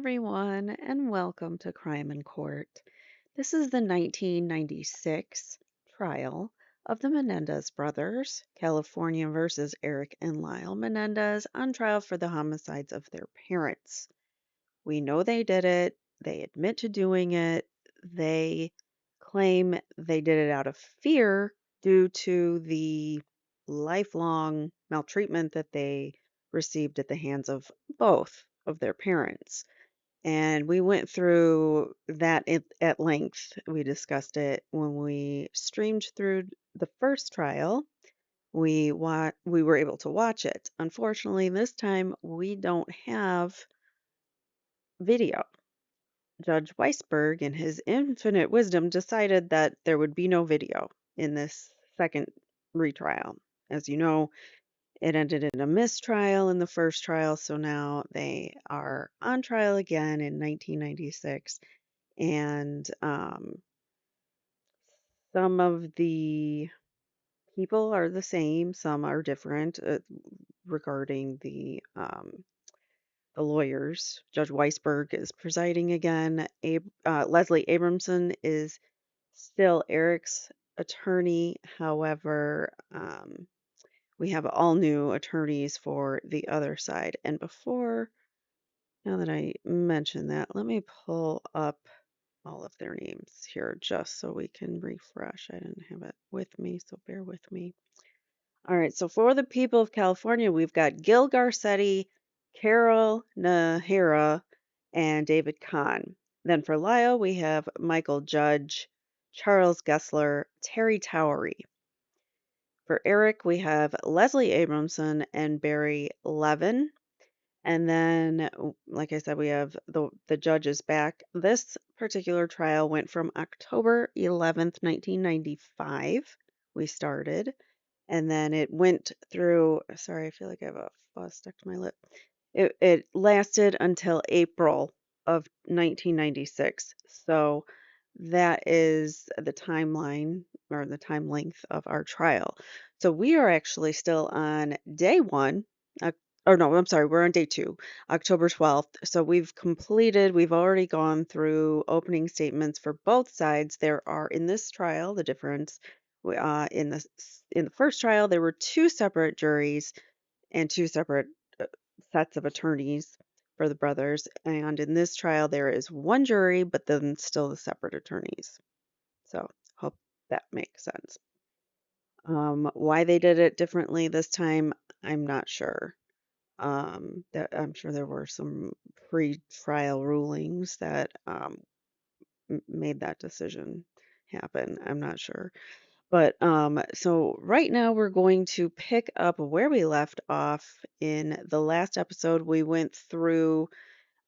everyone, and welcome to Crime in Court. This is the 1996 trial of the Menendez brothers, California versus Erik and Lyle Menendez, on trial for the homicides of their parents. We know they did it, they admit to doing it, they claim they did it out of fear due to the lifelong maltreatment that they received at the hands of both of their parents. And we went through that at length. We discussed it when we streamed through the first trial. We were able to watch it. Unfortunately, this time we don't have video. Judge Weisberg, in his infinite wisdom, decided that there would be no video in this second retrial. As you know, it ended in a mistrial in the first trial, so now they are on trial again in 1996. And some of the people are the same, some are different regarding the lawyers. Judge Weisberg is presiding again. Leslie Abramson is still Erik's attorney. However, we have all new attorneys for the other side. And now that I mention that, let me pull up all of their names here just so we can refresh. I didn't have it with me, so bear with me. All right, so for the people of California, we've got Gil Garcetti, Carol Nahara, and David Kahn. Then for Lyle, we have Michael Judge, Charles Gessler, Terry Towery. For Erik, we have Leslie Abramson and Barry Levin. And then, like I said, we have the judges back. This particular trial went from October 11th, 1995. We started. And then it went through, sorry, I feel like I have a fuzz stuck to my lip. It lasted until April of 1996. So that is the timeline or the time length of our trial. So we are actually still on day one. Or no, I'm sorry, we're on day two, October 12th. So we've already gone through opening statements for both sides. There are in this trial, the difference in the first trial, there were two separate juries and two separate sets of attorneys for the brothers. And in this trial, there is one jury, but then still the separate attorneys. So hope that makes sense. Why they did it differently this time, I'm not sure. I'm sure there were some pre-trial rulings that made that decision happen. I'm not sure. But so right now we're going to pick up where we left off in the last episode. We went through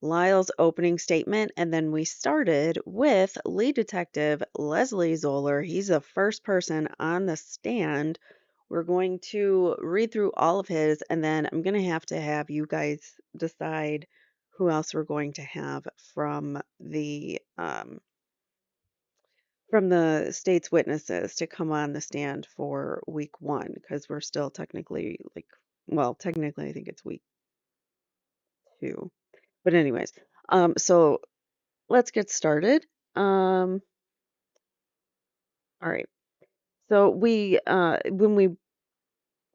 Lyle's opening statement, and then we started with lead detective Leslie Zoeller. He's the first person on the stand. We're going to read through all of his, and then I'm going to have you guys decide who else we're going to have from the state's witnesses to come on the stand for week one, because we're still technically technically I think it's week two. But anyways, so let's get started. All right. So when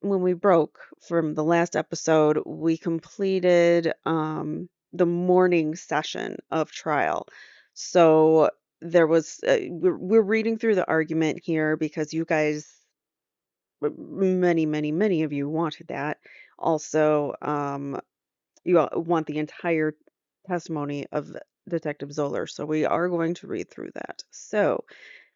we broke from the last episode, we completed the morning session of trial. So there was we're reading through the argument here because you guys, many of you wanted that. Also, you all want the entire testimony of Detective Zoeller. So we are going to read through that. So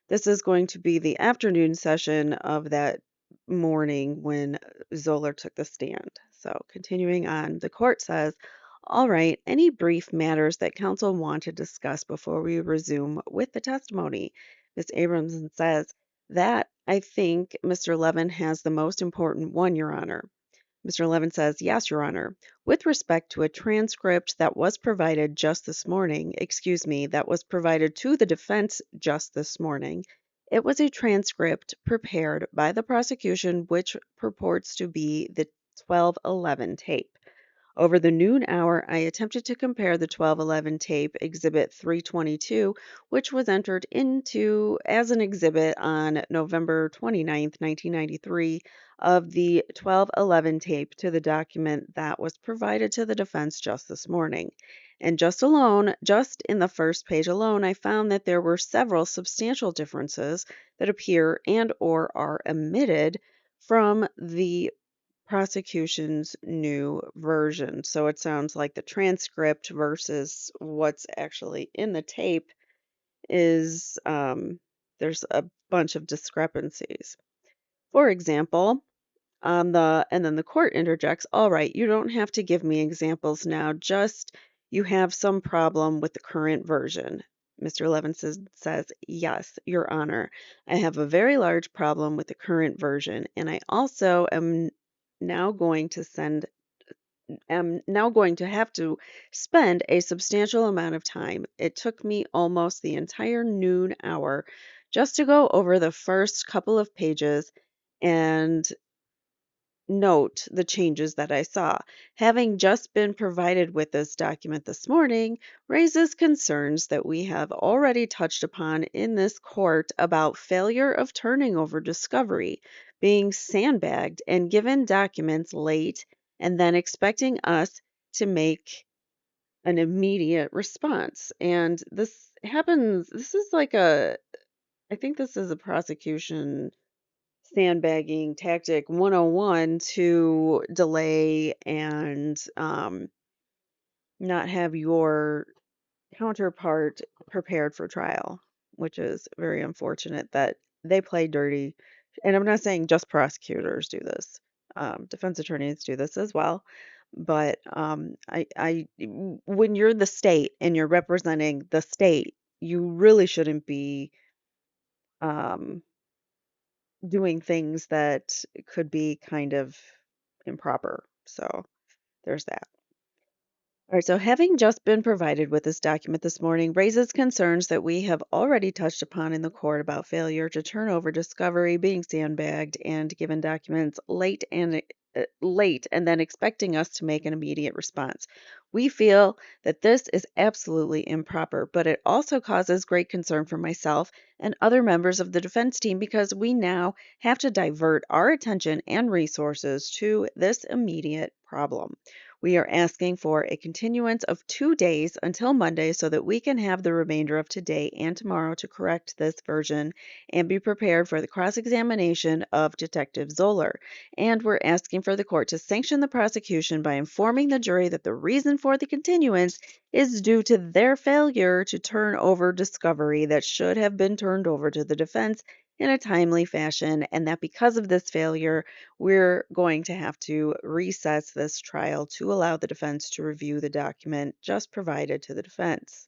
this is going to be the afternoon session of that morning when Zoeller took the stand. So continuing on, the court says, all right, any brief matters that counsel want to discuss before we resume with the testimony? Ms. Abramson says, that I think Mr. Levin has the most important one, Your Honor. Mr. Levin says, yes, Your Honor. With respect to a transcript that was provided just this morning, that was provided to the defense just this morning, it was a transcript prepared by the prosecution which purports to be the 1211 tape. Over the noon hour, I attempted to compare the 1211 tape Exhibit 322, which was entered into as an exhibit on November 29th, 1993, of the 1211 tape to the document that was provided to the defense just this morning. And just in the first page alone, I found that there were several substantial differences that appear and or are omitted from the prosecution's new version. So it sounds like the transcript versus what's actually in the tape is there's a bunch of discrepancies. For example, and then the court interjects, all right, you don't have to give me examples now, just you have some problem with the current version. Mr. Levinson says, yes, Your Honor, I have a very large problem with the current version, and I also now going to send am now going to have to spend a substantial amount of time. It took me almost the entire noon hour just to go over the first couple of pages and note the changes that I saw. Having just been provided with this document this morning raises concerns that we have already touched upon in this court about failure of turning over discovery, being sandbagged and given documents late, and then expecting us to make an immediate response. And this is like I think this is a prosecution sandbagging tactic 101 to delay and not have your counterpart prepared for trial, which is very unfortunate that they play dirty. And I'm not saying just prosecutors do this, defense attorneys do this as well. But when you're the state and you're representing the state, you really shouldn't be um, doing things that could be kind of improper. So there's that. All right, so having just been provided with this document this morning raises concerns that we have already touched upon in the court about failure to turn over discovery, being sandbagged, and given documents late and then expecting us to make an immediate response. We feel that this is absolutely improper, but it also causes great concern for myself and other members of the defense team because we now have to divert our attention and resources to this immediate problem. We are asking for a continuance of 2 days until Monday so that we can have the remainder of today and tomorrow to correct this version and be prepared for the cross examination of Detective Zoeller. And we're asking for the court to sanction the prosecution by informing the jury that the reason for the continuance is due to their failure to turn over discovery that should have been turned over to the defense in a timely fashion, and that because of this failure, we're going to have to recess this trial to allow the defense to review the document just provided to the defense.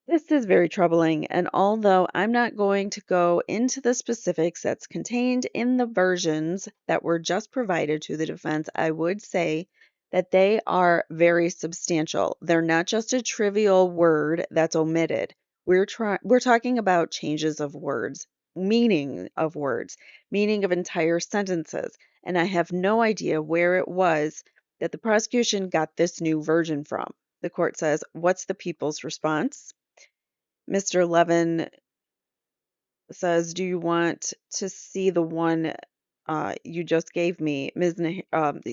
This is very troubling, and although I'm not going to go into the specifics that's contained in the versions that were just provided to the defense, I would say that they are very substantial. They're not just a trivial word that's omitted. We're talking about changes of words, meaning of entire sentences, and I have no idea where it was that the prosecution got this new version from. The court says, "What's the people's response?" Mr. Levin says, "Do you want to see the one you just gave me?"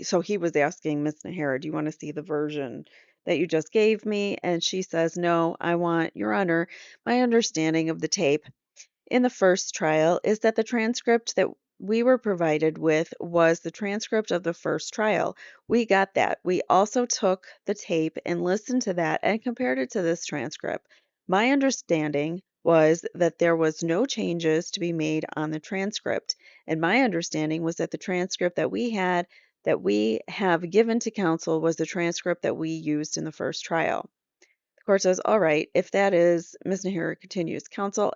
So he was asking Ms. Nahara, "Do you want to see the version that you just gave me?" And she says, "No, I want, Your Honor, my understanding of the tape in the first trial is that the transcript that we were provided with was the transcript of the first trial. We got that. We also took the tape and listened to that and compared it to this transcript. My understanding was that there was no changes to be made on the transcript, and my understanding was that the transcript that we have given to counsel was the transcript that we used in the first trial." The court says, "All right, if that is," Ms. Nahara continues, "Counsel,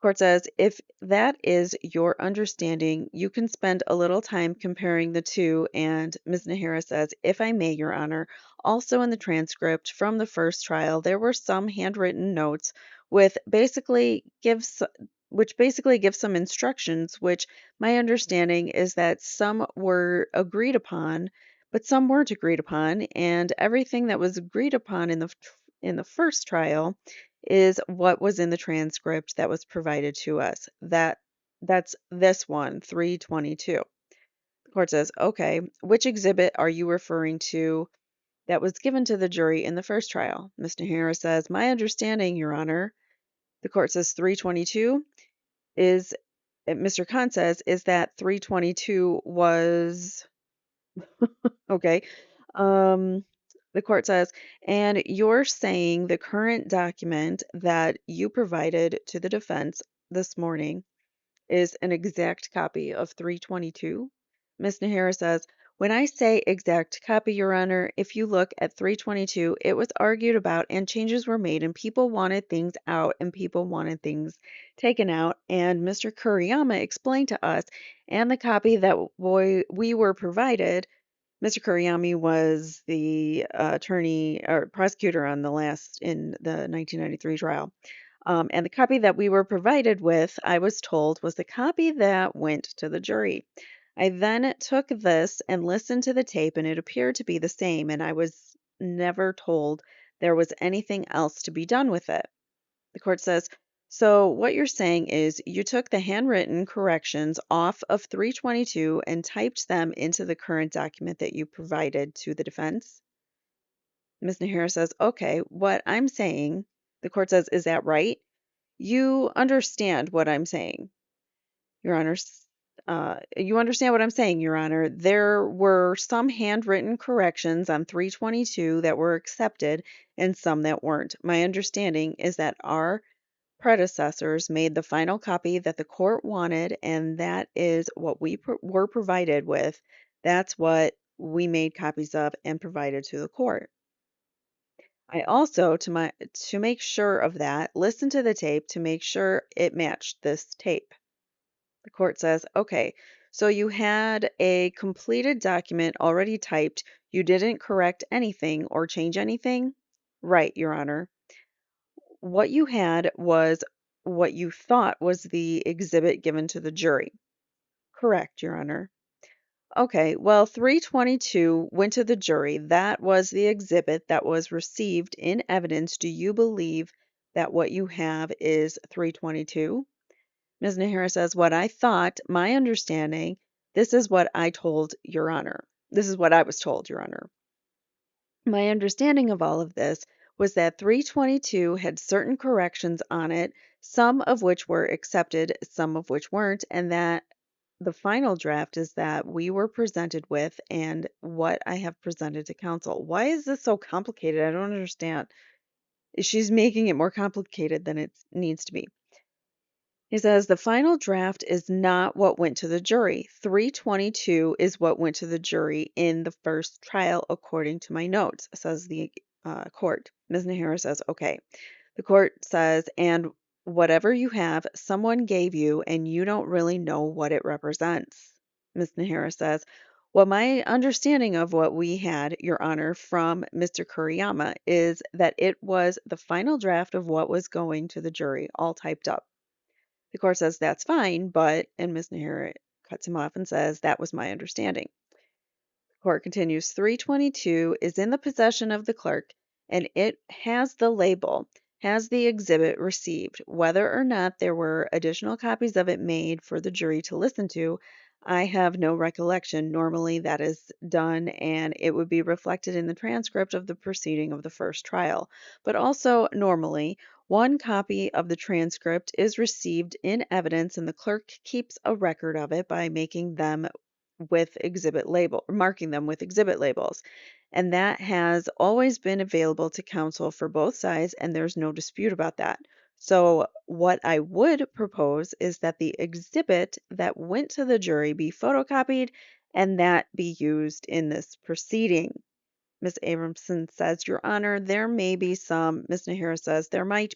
court says, if that is your understanding, you can spend a little time comparing the two." And Ms. Nahara says, "If I may, Your Honor, also in the transcript from the first trial, there were some handwritten notes with which basically give some instructions, which my understanding is that some were agreed upon, but some weren't agreed upon, and everything that was agreed upon in the first trial is what was in the transcript that was provided to us. That's this one, 322. The court says, "Okay, which exhibit are you referring to that was given to the jury in the first trial?" Mr. Harris says, "My understanding, Your Honor." The court says 322 is, Mr. Khan says, is that 322 was okay. Um, the court says, and you're saying the current document that you provided to the defense this morning is an exact copy of 322? Ms. Nahara says, "When I say exact copy, Your Honor, if you look at 322, it was argued about and changes were made, and people wanted things out and people wanted things taken out. And Mr. Kuriyama explained to us, and the copy that we were provided." Mr. Kuriyama was the attorney or prosecutor on the last in the 1993 trial. And the copy that we were provided with, I was told, was the copy that went to the jury. I then took this and listened to the tape, and it appeared to be the same, and I was never told there was anything else to be done with it. The court says, "So what you're saying is you took the handwritten corrections off of 322 and typed them into the current document that you provided to the defense?" Ms. Nahara says, "Okay, what I'm saying," the court says, "is that right? You understand what I'm saying, Your Honor. You understand what I'm saying, Your Honor. There were some handwritten corrections on 322 that were accepted and some that weren't. My understanding is that our predecessors made the final copy that the court wanted, and that is what we were provided with. That's what we made copies of and provided to the court. I also, to make sure of that, listened to the tape to make sure it matched this tape." The court says, "Okay, so you had a completed document already typed. You didn't correct anything or change anything?" "Right, Your Honor. What you had was what you thought was the exhibit given to the jury." "Correct, Your Honor." "Okay, well, 322 went to the jury. That was the exhibit that was received in evidence. Do you believe that what you have is 322? Ms. Nahara says, "What I thought, my understanding, this is what I told Your Honor. This is what I was told, Your Honor. My understanding of all of this was that 322 had certain corrections on it, some of which were accepted, some of which weren't, and that the final draft is that we were presented with and what I have presented to counsel." Why is this so complicated? I don't understand. She's making it more complicated than it needs to be. He says the final draft is not what went to the jury. 322 is what went to the jury in the first trial, according to my notes, says the court. Ms. Nahara says, "Okay." The court says, "And whatever you have, someone gave you, and you don't really know what it represents." Ms. Nahara says, "Well, my understanding of what we had, Your Honor, from Mr. Kuriyama is that it was the final draft of what was going to the jury, all typed up." The court says, "That's fine, but," and Ms. Nahara cuts him off and says, "That was my understanding." Court continues, 322 is in the possession of the clerk, and it has the label, has the exhibit received. Whether or not there were additional copies of it made for the jury to listen to, I have no recollection. Normally that is done, and it would be reflected in the transcript of the proceeding of the first trial. But also, normally, one copy of the transcript is received in evidence, and the clerk keeps a record of it by making them with exhibit label, marking them with exhibit labels. And that has always been available to counsel for both sides, and there's no dispute about that. So, what I would propose is that the exhibit that went to the jury be photocopied and that be used in this proceeding. Ms. Abramson says, "Your Honor, there may be some," Ms. Nahara says, "there might."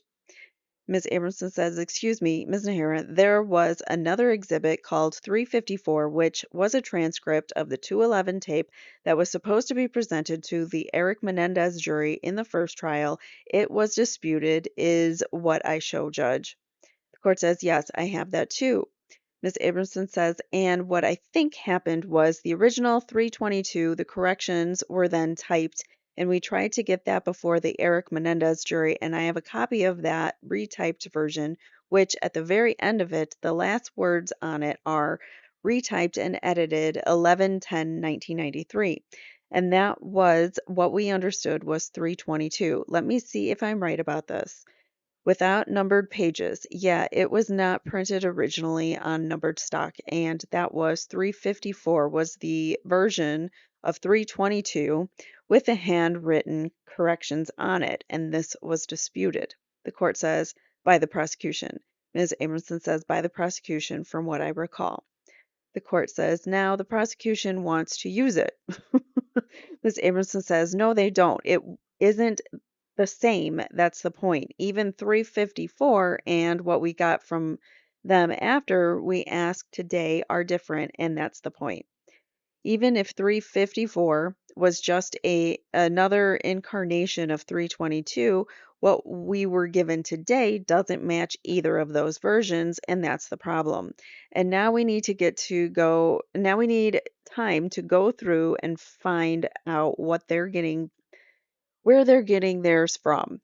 Ms. Abramson says, "Excuse me, Ms. Nahara, there was another exhibit called 354, which was a transcript of the 211 tape that was supposed to be presented to the Erik Menendez jury in the first trial. It was disputed, is what I show, Judge." The court says, "Yes, I have that too." Ms. Abramson says, and what I think happened was the original 322, the corrections were then typed, and we tried to get that before the Erik Menendez jury, and I have a copy of that retyped version, which at the very end of it, the last words on it are retyped and edited 11/10/1993. And that was what we understood was 322. Let me see if I'm right about this. Without numbered pages. Yeah, it was not printed originally on numbered stock, and that was 354 was the version of 322 with the handwritten corrections on it, and this was disputed. The court says by the prosecution. Ms. Abramson says by the prosecution from what I recall. The court says now the prosecution wants to use it. Ms. Abramson says no, they don't. It isn't the same. That's the point. Even 354 and what we got from them after we asked today are different, and that's the point. Even if 354 was just another incarnation of 322, what we were given today doesn't match either of those versions, and that's the problem. And now we need now we need time to go through and find out where they're getting theirs from,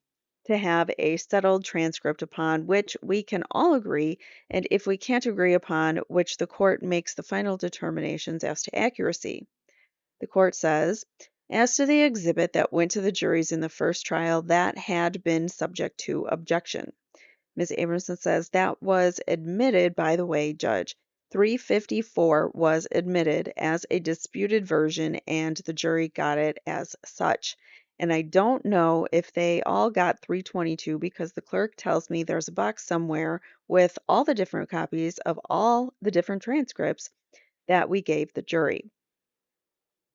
to have a settled transcript upon which we can all agree, and if we can't agree upon which the court makes the final determinations as to accuracy. The court says, as to the exhibit that went to the juries in the first trial, that had been subject to objection. Ms. Abramson says that was admitted, by the way, Judge. 354 was admitted as a disputed version, and the jury got it as such. And I don't know if they all got 322 because the clerk tells me there's a box somewhere with all the different copies of all the different transcripts that we gave the jury.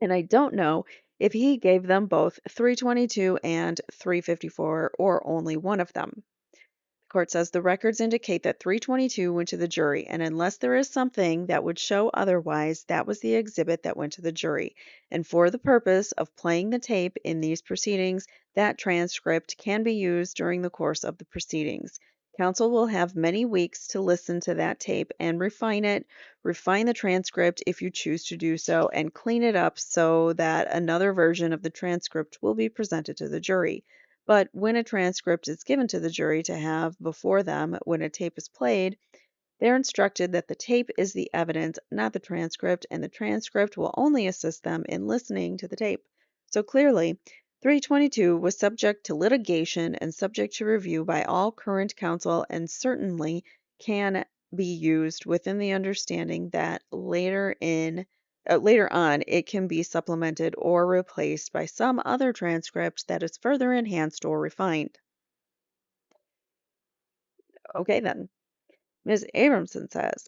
And I don't know if he gave them both 322 and 354 or only one of them. The court says the records indicate that 322 went to the jury, and unless there is something that would show otherwise, that was the exhibit that went to the jury. And for the purpose of playing the tape in these proceedings, that transcript can be used during the course of the proceedings. Counsel will have many weeks to listen to that tape and refine the transcript if you choose to do so, and clean it up so that another version of the transcript will be presented to the jury. But when a transcript is given to the jury to have before them when a tape is played, they're instructed that the tape is the evidence, not the transcript, and the transcript will only assist them in listening to the tape. So clearly, 322 was subject to litigation and subject to review by all current counsel, and certainly can be used within the understanding that later on it can be supplemented or replaced by some other transcript that is further enhanced or refined. Okay then. Ms. Abramson says,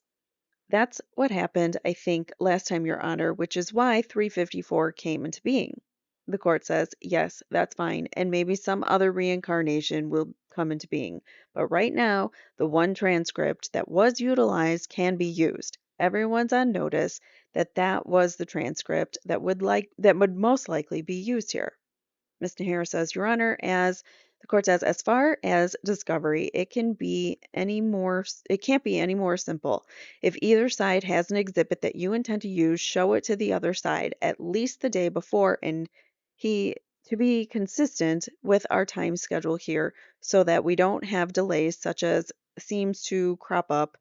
that's what happened, I think, last time, Your Honor, which is why 354 came into being. The court says, yes, that's fine, and maybe some other reincarnation will come into being. But right now, the one transcript that was utilized can be used. Everyone's on notice that that was the transcript that would most likely be used here. Ms. Nahara says, Your Honor, as the court says, as far as discovery, it can't be any more simple. If either side has an exhibit that you intend to use, show it to the other side at least the day before, and to be consistent with our time schedule here so that we don't have delays such as seems to crop up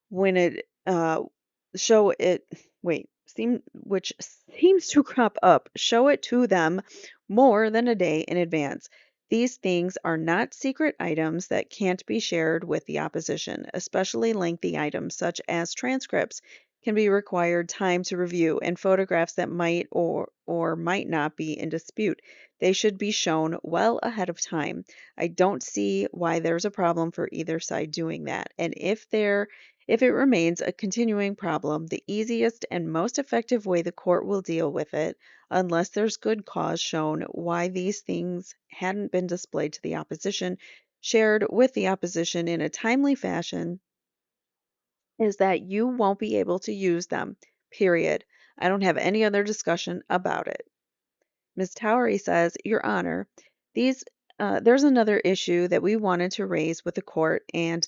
when it show it wait seem which seems to crop up, show it to them more than a day in advance. These things are not secret items that can't be shared with the opposition. Especially lengthy items such as transcripts can be required time to review, and photographs that might or might not be in dispute, they should be shown well ahead of time. I don't see why there's a problem for either side doing that, and if it remains a continuing problem, the easiest and most effective way the court will deal with it, unless there's good cause shown why these things hadn't been displayed to the opposition, shared with the opposition in a timely fashion, is that you won't be able to use them. Period. I don't have any other discussion about it. Ms. Towery says, Your Honor, there's another issue that we wanted to raise with the court, and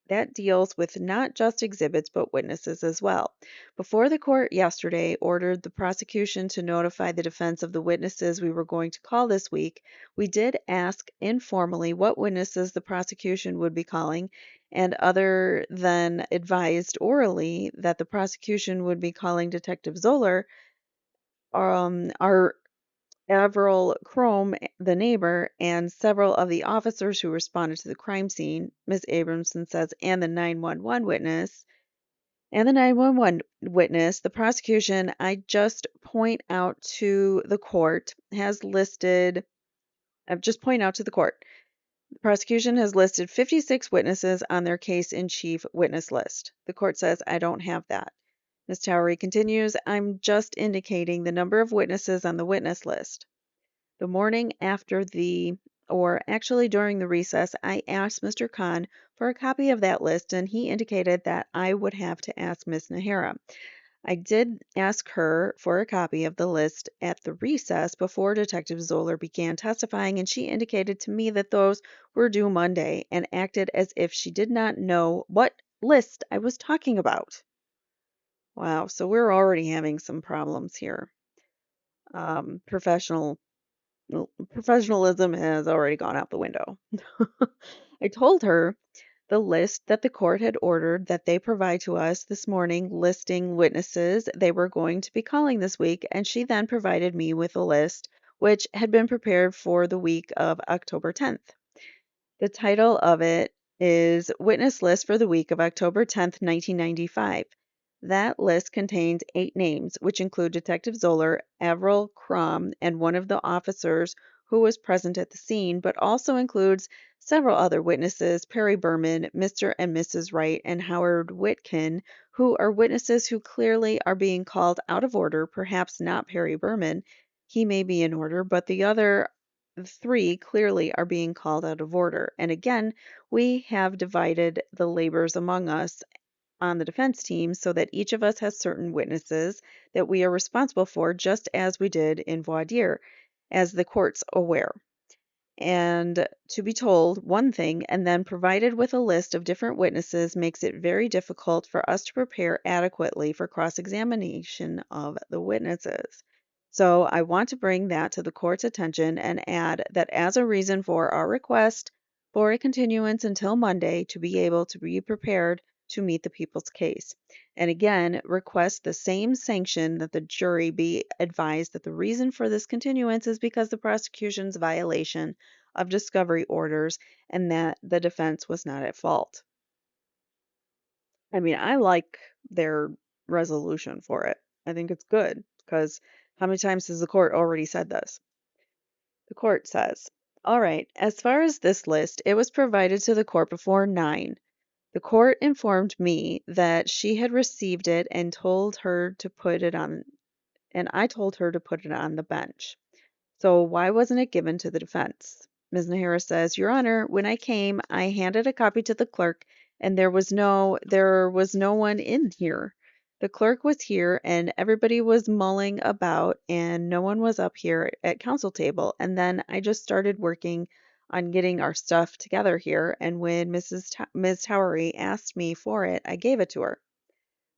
that deals with not just exhibits but witnesses as well. Before the court yesterday ordered the prosecution to notify the defense of the witnesses we were going to call this week, we did ask informally what witnesses the prosecution would be calling, and other than advised orally that the prosecution would be calling Detective Zoeller, our Avril Crome, the neighbor, and several of the officers who responded to the crime scene, Ms. Abramson says, and the 911 witness. And the 911 witness, the prosecution, I just point out to the court, has listed, I've just point out to the court, the prosecution has listed 56 witnesses on their case in chief witness list. The court says, I don't have that. Ms. Towery continues, I'm just indicating the number of witnesses on the witness list. The morning after or actually during the recess, I asked Mr. Khan for a copy of that list, and he indicated that I would have to ask Miss Nahara. I did ask her for a copy of the list at the recess before Detective Zoeller began testifying, and she indicated to me that those were due Monday and acted as if she did not know what list I was talking about. Wow, so we're already having some problems here. Professionalism has already gone out the window. I told her the list that the court had ordered that they provide to us this morning, listing witnesses they were going to be calling this week, and she then provided me with a list which had been prepared for the week of October 10th. The title of it is Witness List for the week of October 10th, 1995. That list contains 8 names, which include Detective Zoeller, Avril Crom, and one of the officers who was present at the scene, but also includes several other witnesses, Perry Berman, Mr. and Mrs. Wright, and Howard Whitkin, who are witnesses who clearly are being called out of order, perhaps not Perry Berman. He may be in order, but the other 3 clearly are being called out of order. And again, we have divided the labors among us on the defense team so that each of us has certain witnesses that we are responsible for, just as we did in voir dire, as the court's aware. And to be told one thing and then provided with a list of different witnesses makes it very difficult for us to prepare adequately for cross-examination of the witnesses. So I want to bring that to the court's attention and add that as a reason for our request for a continuance until Monday to be able to be prepared to meet the people's case. And again, request the same sanction that the jury be advised that the reason for this continuance is because the prosecution's violation of discovery orders and that the defense was not at fault. I mean, I like their resolution for it. I think it's good because how many times has the court already said this? The court says, all right, as far as this list, it was provided to the court before 9. The court informed me that she had received it and told her to put it on, and I told her to put it on the bench. So why wasn't it given to the defense? Ms. Nahara says, Your Honor, when I came, I handed a copy to the clerk, and there was no one in here. The clerk was here, and everybody was mulling about, and no one was up here at counsel table. And then I just started working on getting our stuff together here, and when Ms. Towery asked me for it, I gave it to her.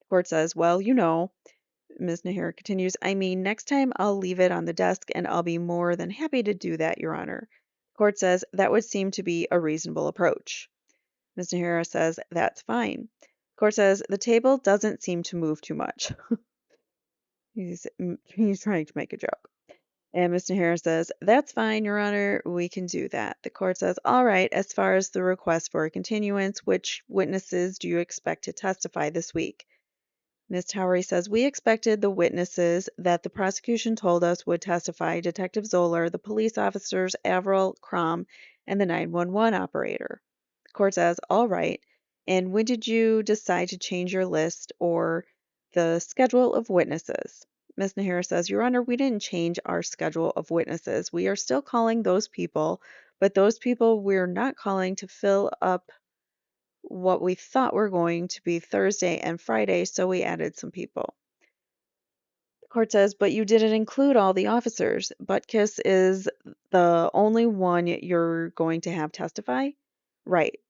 The court says, well, Ms. Nahara continues, I mean, next time I'll leave it on the desk and I'll be more than happy to do that, Your Honor. The court says that would seem to be a reasonable approach. Ms. Nahara says that's fine. The court says the table doesn't seem to move too much. He's trying to make a joke. And Ms. Nahara says, that's fine, Your Honor, we can do that. The court says, all right, as far as the request for a continuance, which witnesses do you expect to testify this week? Ms. Towery says, we expected the witnesses that the prosecution told us would testify, Detective Zoeller, the police officers, Avril, Crom, and the 911 operator. The court says, all right, and when did you decide to change your list or the schedule of witnesses? Ms. Nahara says, Your Honor, we didn't change our schedule of witnesses. We are still calling those people, but those people we're not calling to fill up what we thought were going to be Thursday and Friday, so we added some people. The court says, but you didn't include all the officers. Butkus is the only one you're going to have testify? Right.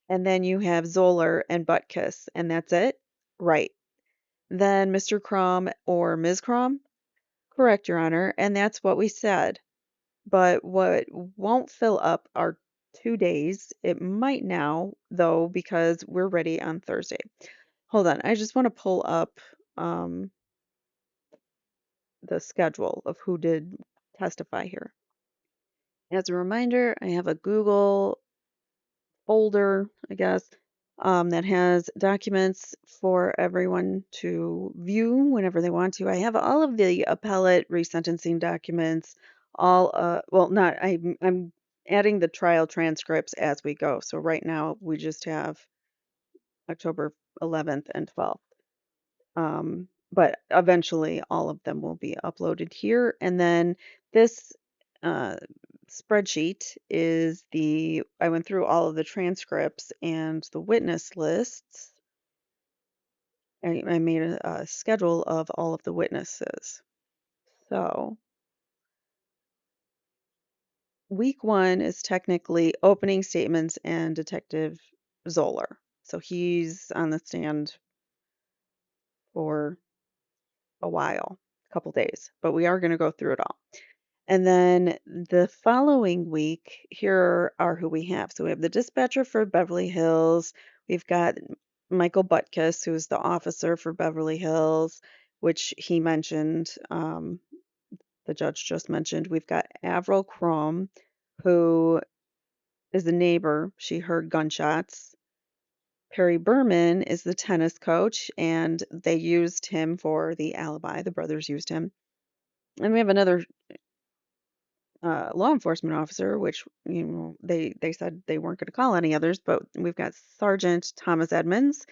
And then you have Zoeller and Butkus, and that's it? Right. Then Mr. Crum or Ms. Crum? Correct, Your Honor, and that's what we said. But what won't fill up are 2 days. It might now, though, because we're ready on Thursday. Hold on, I just want to pull up um, the schedule of who did testify here. As a reminder, I have a Google folder, I guess, that has documents for everyone to view whenever they want to. I have all of the appellate resentencing documents, all, well, not, I'm adding the trial transcripts as we go. So right now we just have October 11th and 12th. But eventually all of them will be uploaded here. And then this uh, spreadsheet is I went through all of the transcripts and the witness lists. I made a schedule of all of the witnesses. So week one is technically opening statements and Detective Zoeller. So he's on the stand for a while, a couple days, but we are going to go through it all. And then the following week, here are who we have. So we have the dispatcher for Beverly Hills. We've got Michael Butkus, who's the officer for Beverly Hills, which he mentioned, the judge just mentioned. We've got Avril Crum, who is a neighbor. She heard gunshots. Perry Berman is the tennis coach, and they used him for the alibi. The brothers used him. And we have another law enforcement officer, which they said they weren't going to call any others, but we've got Sergeant Thomas Edmonds.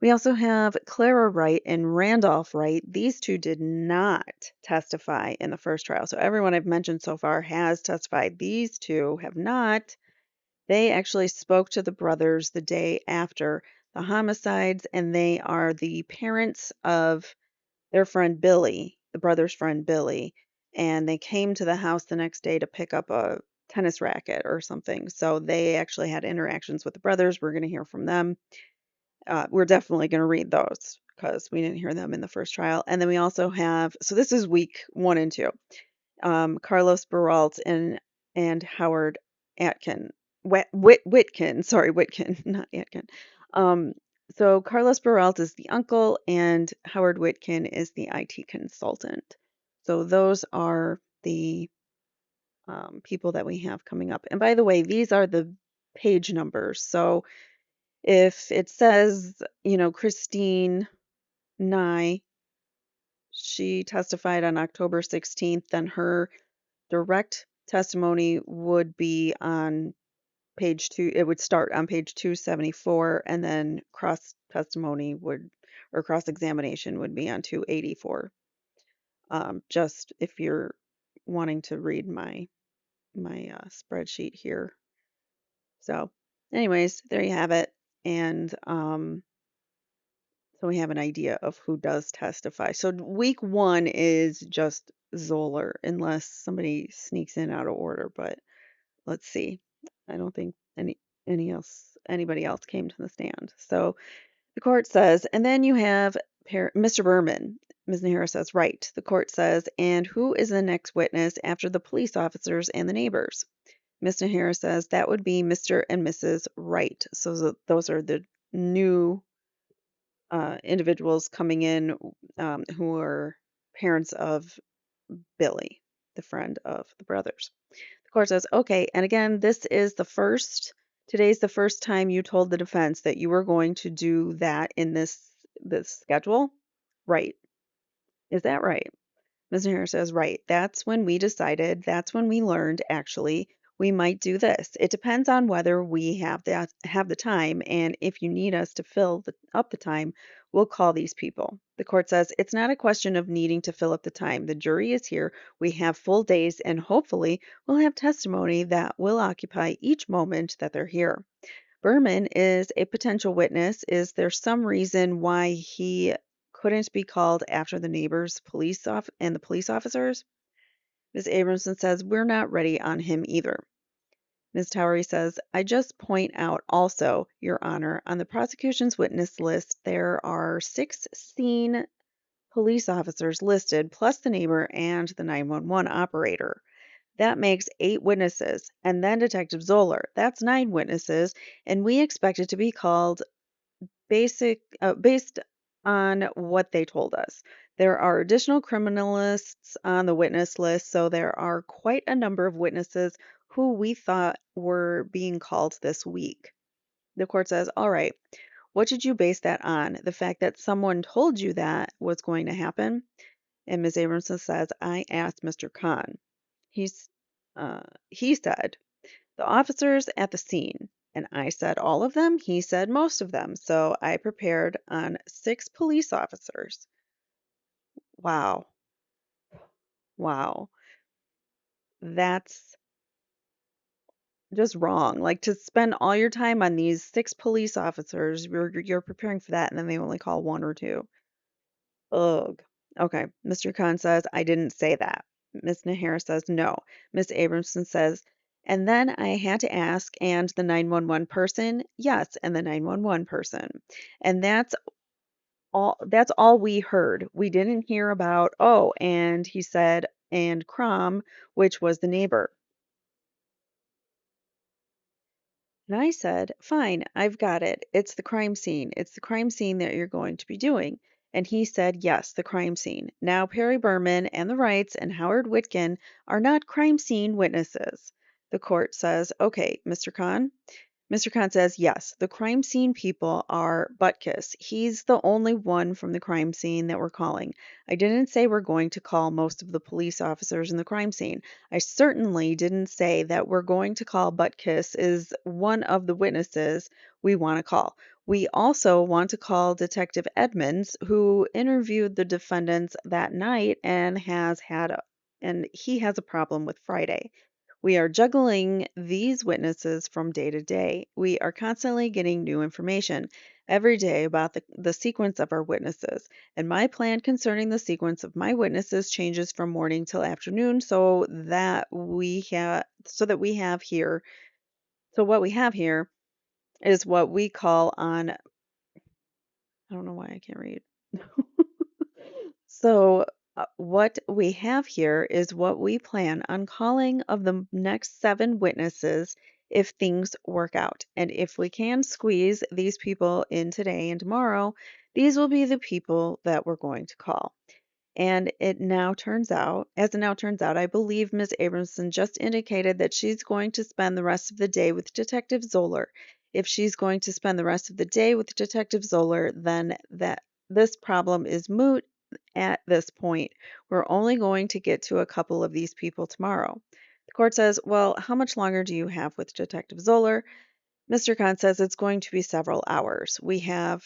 We also have Clara Wright and Randolph Wright. These two did not testify in the first trial. So everyone I've mentioned so far has testified. These two have not. They actually spoke to the brothers the day after the homicides, and they are the parents of their friend Billy, the brother's friend Billy, and they came to the house the next day to pick up a tennis racket or something. So they actually had interactions with the brothers. We're going to hear from them. We're definitely going to read those because we didn't hear them in the first trial. And then we also have, so this is week 1 and 2. Carlos Baralt and Howard Atkin. Whitkin, sorry, Whitkin, not Atkin. Um, so Carlos Baralt is the uncle, and Howard Whitkin is the IT consultant. So those are the people that we have coming up. And by the way, these are the page numbers. So if it says, Christine Nye, she testified on October 16th, then her direct testimony would be on page 2. It would start on page 274, and then cross testimony or cross examination would be on 284. Just if you're wanting to read my spreadsheet here. So, anyways, there you have it, and so we have an idea of who does testify. So week 1 is just Zoeller, unless somebody sneaks in out of order, but let's see. I don't think anybody else came to the stand. So the court says, and then you have Mr. Berman. Ms. Nahara says, right. The court says, and who is the next witness after the police officers and the neighbors? Ms. Nahara says that would be Mr. and Mrs. Wright. So those are the new individuals coming in who are parents of Billy, the friend of the brothers. The court says, okay, and again, today's the first time you told the defense that you were going to do that in this schedule? Right. Is that right? Ms. Harris says, right. That's when we learned, actually, we might do this. It depends on whether we have the time, and if you need us to fill up the time, we'll call these people. The court says, it's not a question of needing to fill up the time. The jury is here. We have full days, and hopefully we'll have testimony that will occupy each moment that they're here. Berman is a potential witness. Is there some reason why he couldn't be called after the neighbors, and the police officers? Ms. Abramson says, we're not ready on him either. Ms. Towery says, I just point out also, Your Honor, on the prosecution's witness list, there are 6 scene police officers listed, plus the neighbor and the 911 operator. That makes 8 witnesses. And then Detective Zoeller. That's 9 witnesses. And we expect it to be called based on what they told us. There are additional criminalists on the witness list, so there are quite a number of witnesses who we thought were being called this week. The court says, all right, what did you base that on? The fact that someone told you that was going to happen? And Ms. Abramson says, I asked Mr. Khan. He's, he said, the officers at the scene. And I said all of them. He said most of them. So I prepared on 6 police officers. Wow. Wow. That's just wrong. Like to spend all your time on these 6 police officers, you're preparing for that, and then they only call 1 or 2. Ugh. Okay. Mr. Khan says, I didn't say that. Miss Nahara says, no. Miss Abramson says, and then I had to ask, and the 911 person? Yes, and the 911 person. And that's all we heard. We didn't hear about, oh, and he said, and Crom, which was the neighbor. And I said, fine, I've got it. It's the crime scene. It's the crime scene that you're going to be doing. And he said, yes, the crime scene. Now, Perry Berman and the Wrights and Howard Whitkin are not crime scene witnesses. The court says, okay, Mr. Khan. Mr. Khan says, yes, the crime scene people are Butkus. He's the only one from the crime scene that we're calling. I didn't say we're going to call most of the police officers in the crime scene. I certainly didn't say that we're going to call Butkus is one of the witnesses we want to call. We also want to call Detective Edmonds, who interviewed the defendants that night and and he has a problem with Friday. We are juggling these witnesses from day to day. We are constantly getting new information every day about the sequence of our witnesses. And my plan concerning the sequence of my witnesses changes from morning till afternoon so what we have here is what we call on I don't know why I can't read. So, what we have here is what we plan on calling of the next 7 witnesses if things work out. And if we can squeeze these people in today and tomorrow, these will be the people that we're going to call. And as it now turns out, I believe Ms. Abramson just indicated that she's going to spend the rest of the day with Detective Zoeller. If she's going to spend the rest of the day with Detective Zoeller, then that this problem is moot at this point. We're only going to get to a couple of these people tomorrow. The court says, well, how much longer do you have with Detective Zoeller? Mr. Khan says it's going to be several hours. We have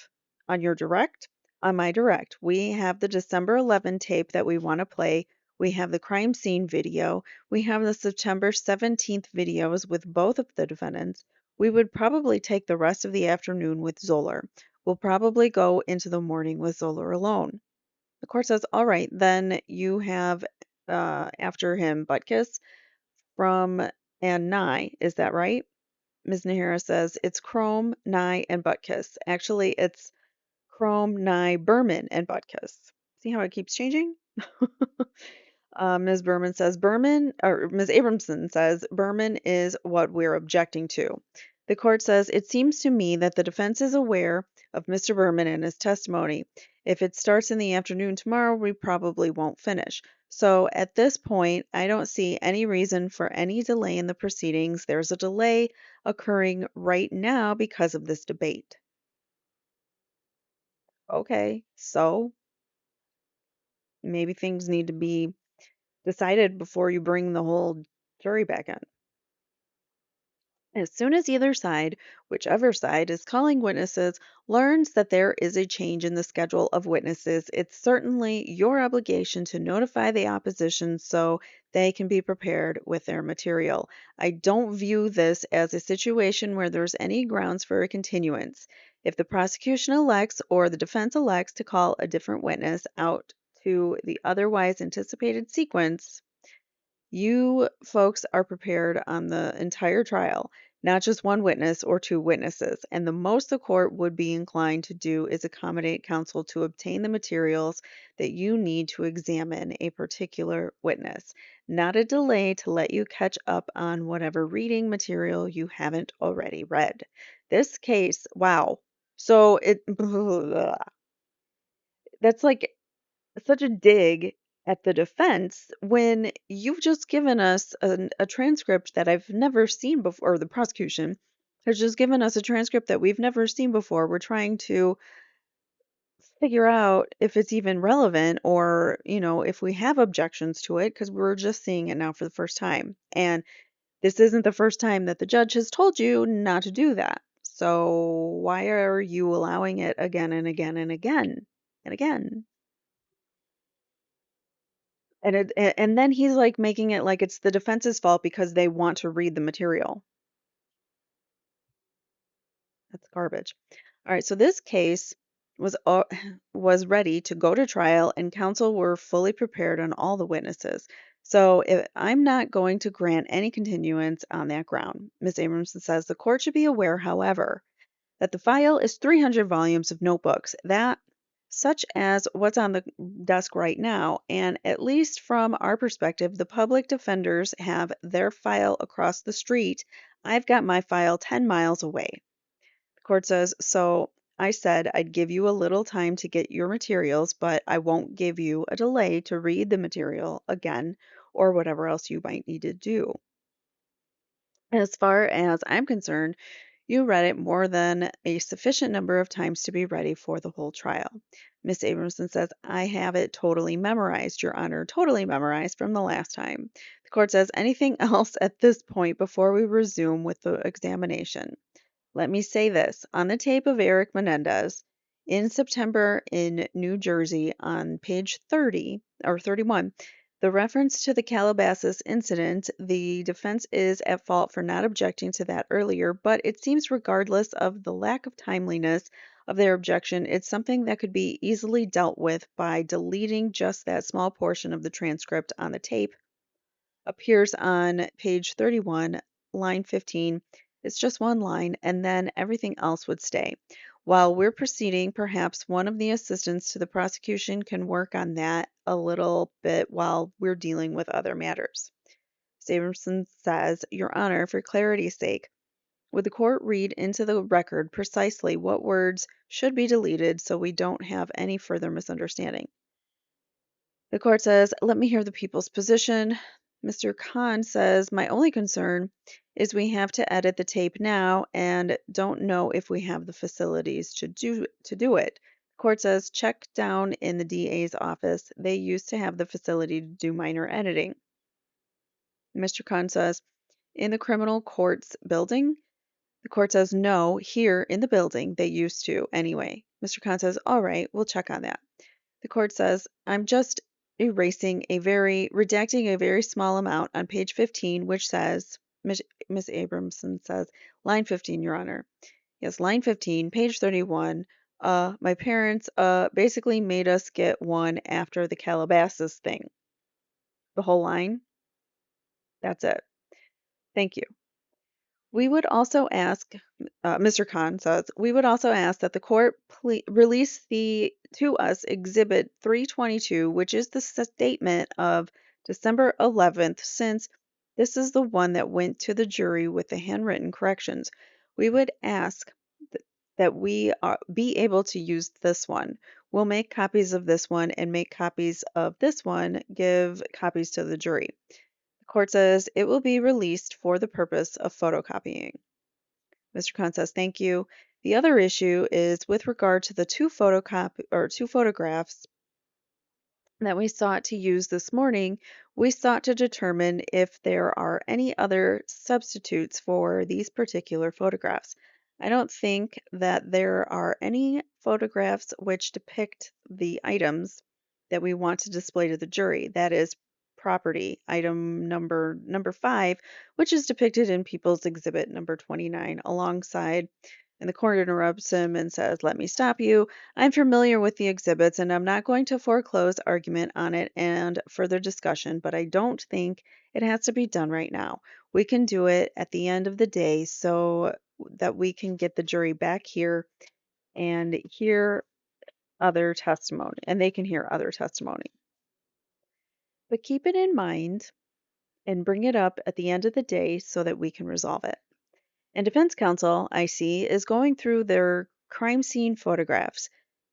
on your direct, on my direct, we have the December 11 tape that we want to play. We have the crime scene video. We have the September 17th videos with both of the defendants. We would probably take the rest of the afternoon with Zoeller. We'll probably go into the morning with Zoeller alone. The court says, all right, then you have after him Butkus from and Nye. Is that right? Ms. Nahara says it's Chrome, Nye, and Butkus. Actually, it's Chrome, Nye, Berman, and Butkus. See how it keeps changing? Ms. Berman says Ms. Abramson says Berman is what we're objecting to. The court says it seems to me that the defense is aware of Mr. Berman and his testimony. If it starts in the afternoon tomorrow, we probably won't finish. So at this point, I don't see any reason for any delay in the proceedings. There's a delay occurring right now because of this debate. Okay, so maybe things need to be decided before you bring the whole jury back in. As soon as either side, whichever side is calling witnesses, learns that there is a change in the schedule of witnesses, it's certainly your obligation to notify the opposition so they can be prepared with their material. I don't view this as a situation where there's any grounds for a continuance. If the prosecution elects or the defense elects to call a different witness out to the otherwise anticipated sequence, You folks are prepared on the entire trial, not just one witness or two witnesses, and the most the court would be inclined to do is accommodate counsel to obtain the materials that you need to examine a particular witness, not a delay to let you catch up on whatever reading material you haven't already read. This case, wow. So it that's like such a dig at the defense when you've just given us a transcript that I've never seen before, or the prosecution has just given us a transcript that we've never seen before. We're trying to figure out if it's even relevant or, if we have objections to it because we're just seeing it now for the first time. And this isn't the first time that the judge has told you not to do that. So why are you allowing it again and again and again and again? And then he's, like, making it like it's the defense's fault because they want to read the material. That's garbage. Alright, so this case was was ready to go to trial, and counsel were fully prepared on all the witnesses. So I'm not going to grant any continuance on that ground. Ms. Abramson says the court should be aware, however, that the file is 300 volumes of notebooks, that such as what's on the desk right now, and at least from our perspective, the public defenders have their file across the street. I've got my file 10 miles away. The court says, so I said I'd give you a little time to get your materials, but I won't give you a delay to read the material again or whatever else you might need to do. As far as I'm concerned, you read it more than a sufficient number of times to be ready for the whole trial. Miss Abramson says, I have it totally memorized, Your Honor, totally memorized from the last time. The court says, anything else at this point before we resume with the examination? Let me say this. On the tape of Erik Menendez in September in New Jersey on page 30 or 31, the reference to the Calabasas incident, the defense is at fault for not objecting to that earlier, but it seems regardless of the lack of timeliness of their objection, it's something that could be easily dealt with by deleting just that small portion of the transcript on the tape appears on page 31, line 15. It's just one line, and then everything else would stay. While we're proceeding, perhaps one of the assistants to the prosecution can work on that a little bit while we're dealing with other matters. Saberson says, Your Honor, for clarity's sake, would the court read into the record precisely what words should be deleted so we don't have any further misunderstanding? The court says, let me hear the people's position. Mr. Khan says, my only concern is we have to edit the tape now and don't know if we have the facilities to do it. The court says, check down in the DA's office. They used to have the facility to do minor editing. Mr. Khan says, in the criminal courts building? The court says, no, here in the building. They used to anyway. Mr. Khan says, all right, we'll check on that. The court says, I'm just redacting a very small amount on page 15, which says, Miss Abramson says, line 15, Your Honor. Yes, line 15, page 31. My parents basically made us get one after the Calabasas thing. The whole line? That's it. Thank you. We would also ask, Mr. Khan says, we would also ask that the court release to us Exhibit 322, which is the statement of December 11th, since this is the one that went to the jury with the handwritten corrections. We would ask that we be able to use this one. We'll make copies of this one and make copies of this one, give copies to the jury. The court says it will be released for the purpose of photocopying. Mr. Khan says, thank you. The other issue is with regard to the two photographs that we sought to use this morning, we sought to determine if there are any other substitutes for these particular photographs. I don't think that there are any photographs which depict the items that we want to display to the jury. That is property item number 5, which is depicted in People's Exhibit number 29 alongside And the court interrupts him and says, "Let me stop you. I'm familiar with the exhibits and I'm not going to foreclose argument on it and further discussion, but I don't think it has to be done right now. We can do it at the end of the day so that we can get the jury back here and hear other testimony, and they can hear other testimony. But keep it in mind and bring it up at the end of the day so that we can resolve it." And defense counsel, I see, is going through their crime scene photographs.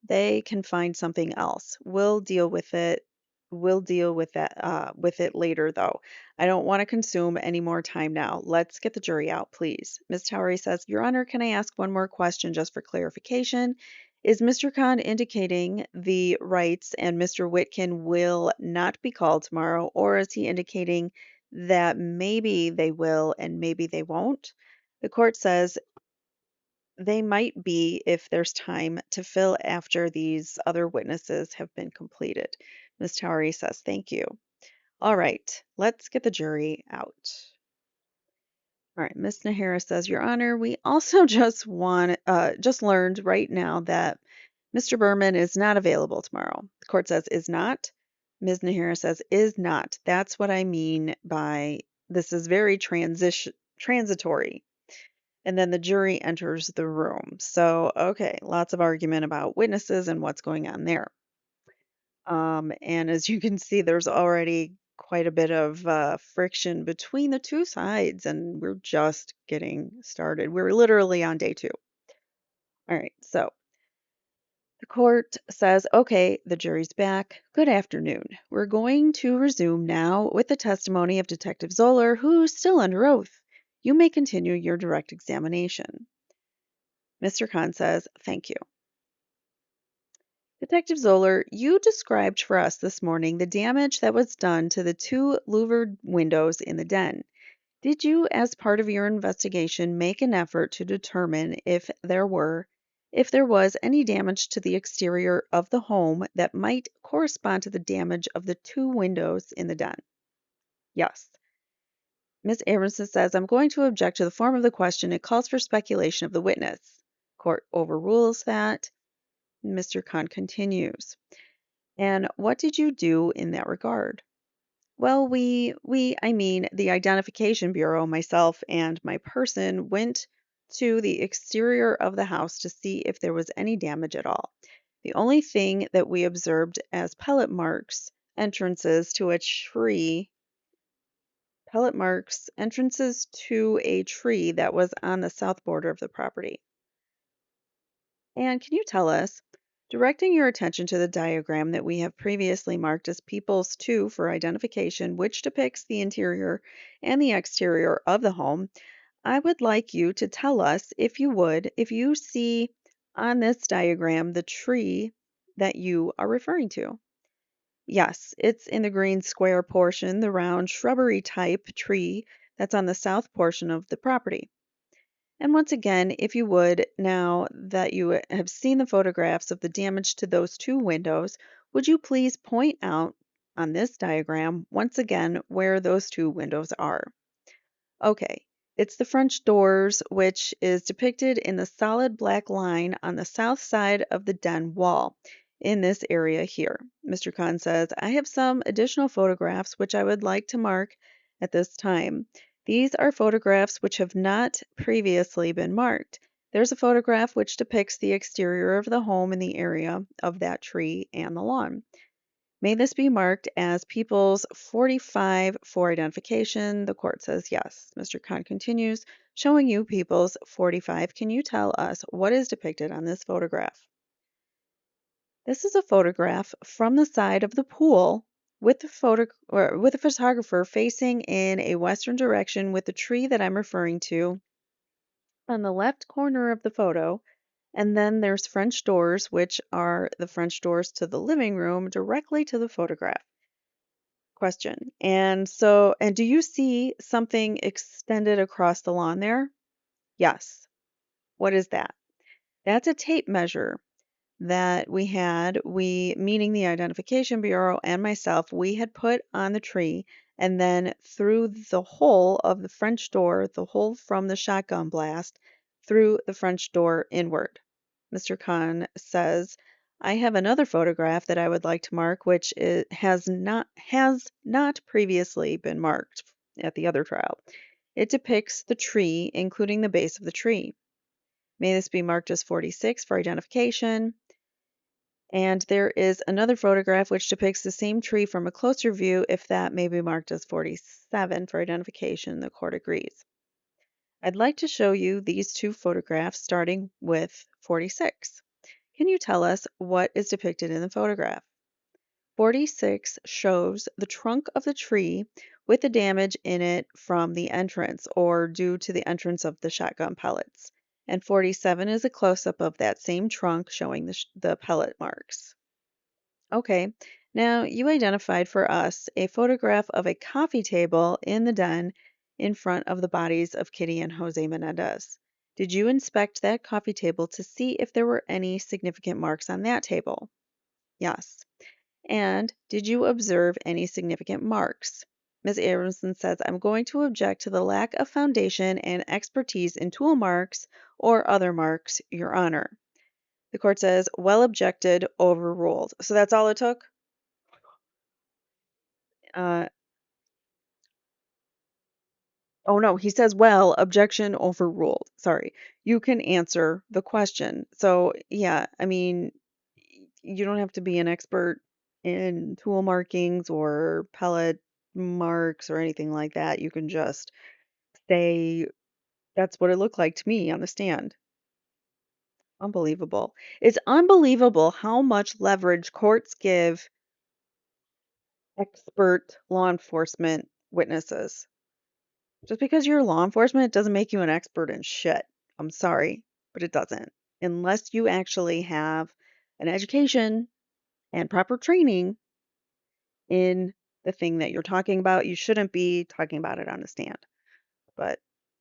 They can find something else. We'll deal with it. We'll deal with it later, though. I don't want to consume any more time now. Let's get the jury out, please. Ms. Towery says, "Your Honor, can I ask one more question just for clarification? Is Mr. Khan indicating the rights and Mr. Whitkin will not be called tomorrow, or is he indicating that maybe they will and maybe they won't?" The court says they might be if there's time to fill after these other witnesses have been completed. Ms. Towery says, "Thank you." All right, let's get the jury out. All right, Ms. Nahara says, "Your Honor, we also just learned right now that Mr. Berman is not available tomorrow." The court says, "Is not." Ms. Nahara says, "Is not." That's what I mean by this is very transitory. And then the jury enters the room. So, okay, lots of argument about witnesses and what's going on there. And as you can see, there's already quite a bit of friction between the two sides, and we're just getting started. We're literally on day 2. All right, so the court says, "Okay, the jury's back. Good afternoon. We're going to resume now with the testimony of Detective Zoeller, who's still under oath. You may continue your direct examination." Mr. Khan says, "Thank you." Detective Zoeller, you described for us this morning the damage that was done to the 2 louvered windows in the den. Did you, as part of your investigation, make an effort to determine if there was any damage to the exterior of the home that might correspond to the damage of the 2 windows in the den? Yes. Ms. Abramson says, "I'm going to object to the form of the question. It calls for speculation of the witness." Court overrules that. Mr. Khan continues. "And what did you do in that regard?" "Well, I mean, the Identification Bureau, myself and my person went to the exterior of the house to see if there was any damage at all. The only thing that we observed as entrances to a tree that was on the south border of the property." And can you tell us, directing your attention to the diagram that we have previously marked as People's 2 for identification, which depicts the interior and the exterior of the home, I would like you to tell us, if you would, if you see on this diagram the tree that you are referring to. Yes, it's in the green square portion, the round shrubbery type tree that's on the south portion of the property. And once again, if you would, now that you have seen the photographs of the damage to those 2 windows, would you please point out on this diagram once again where those 2 windows are? Okay, it's the French doors, which is depicted in the solid black line on the south side of the den wall in this area here. Mr. Khan says, "I have some additional photographs which I would like to mark at this time. These are photographs which have not previously been marked. There's a photograph which depicts the exterior of the home in the area of that tree and the lawn. May this be marked as People's 45 for identification?" The court says yes. Mr. Khan continues, "Showing you People's 45, can you tell us what is depicted on this photograph?" This is a photograph from the side of the pool with with the photographer facing in a western direction with the tree that I'm referring to on the left corner of the photo. And then there's French doors, which are the French doors to the living room directly to the photograph. Question. And do you see something extended across the lawn there? Yes. What is that? That's a tape measure that meaning the Identification Bureau and myself, we had put on the tree, and then through the hole of the French door, the hole from the shotgun blast, through the French door inward. Mr. Khan says, I have another photograph that I would like to mark, which has not previously been marked at the other trial. It depicts the tree, including the base of the tree. May this be marked as 46 for identification. And there is another photograph which depicts the same tree from a closer view. If that may be marked as 47 for identification, the court agrees. I'd like to show you these two photographs starting with 46. Can you tell us what is depicted in the photograph? 46 shows the trunk of the tree with the damage in it from the entrance or due to the entrance of the shotgun pellets. And 47 is a close-up of that same trunk showing the pellet marks. Okay, now you identified for us a photograph of a coffee table in the den in front of the bodies of Kitty and Jose Menendez. Did you inspect that coffee table to see if there were any significant marks on that table? Yes. And did you observe any significant marks? Ms. Abramson says, I'm going to object to the lack of foundation and expertise in tool marks or other marks, Your Honor. The court says, well objected, overruled. So that's all it took? Uh, oh no, he says, well, objection overruled. Sorry. You can answer the question. So yeah, I mean, you don't have to be an expert in tool markings or pellet marks or anything like that. You can just say, that's what it looked like to me on the stand. Unbelievable. It's unbelievable how much leverage courts give expert law enforcement witnesses. Just because you're law enforcement doesn't make you an expert in shit. I'm sorry, but it doesn't. Unless you actually have an education and proper training in the thing that you're talking about, you shouldn't be talking about it on a stand. But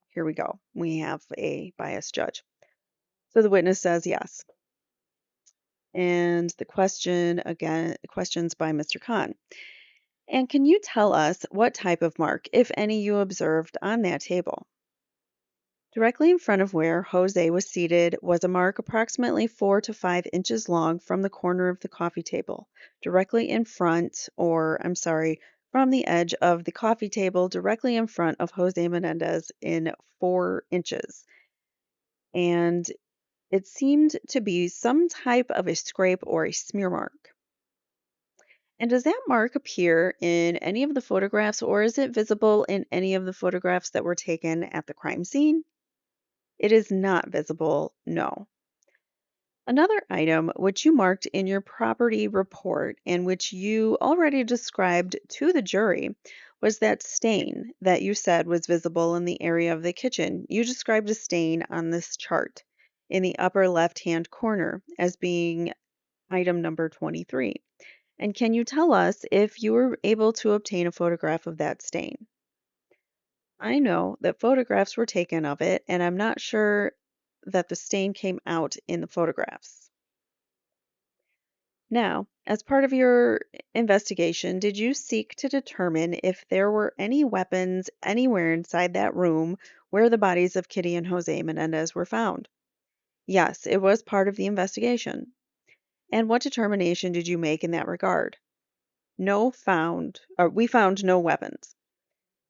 here we go. We have a biased judge. So the witness says yes. And the question again, questions by Mr. Khan. And can you tell us what type of mark, if any, you observed on that table? Directly in front of where Jose was seated was a mark approximately 4 to 5 inches long from the corner of the coffee table. Directly in front, from the edge of the coffee table, directly in front of Jose Menendez in 4 inches. And it seemed to be some type of a scrape or a smear mark. And does that mark appear in any of the photographs, or is it visible in any of the photographs that were taken at the crime scene? It is not visible, no. Another item which you marked in your property report and which you already described to the jury was that stain that you said was visible in the area of the kitchen. You described a stain on this chart in the upper left-hand corner as being item number 23. And can you tell us if you were able to obtain a photograph of that stain? I know that photographs were taken of it, and I'm not sure that the stain came out in the photographs. Now, as part of your investigation, did you seek to determine if there were any weapons anywhere inside that room where the bodies of Kitty and Jose Menendez were found? Yes, it was part of the investigation. And what determination did you make in that regard? We found no weapons.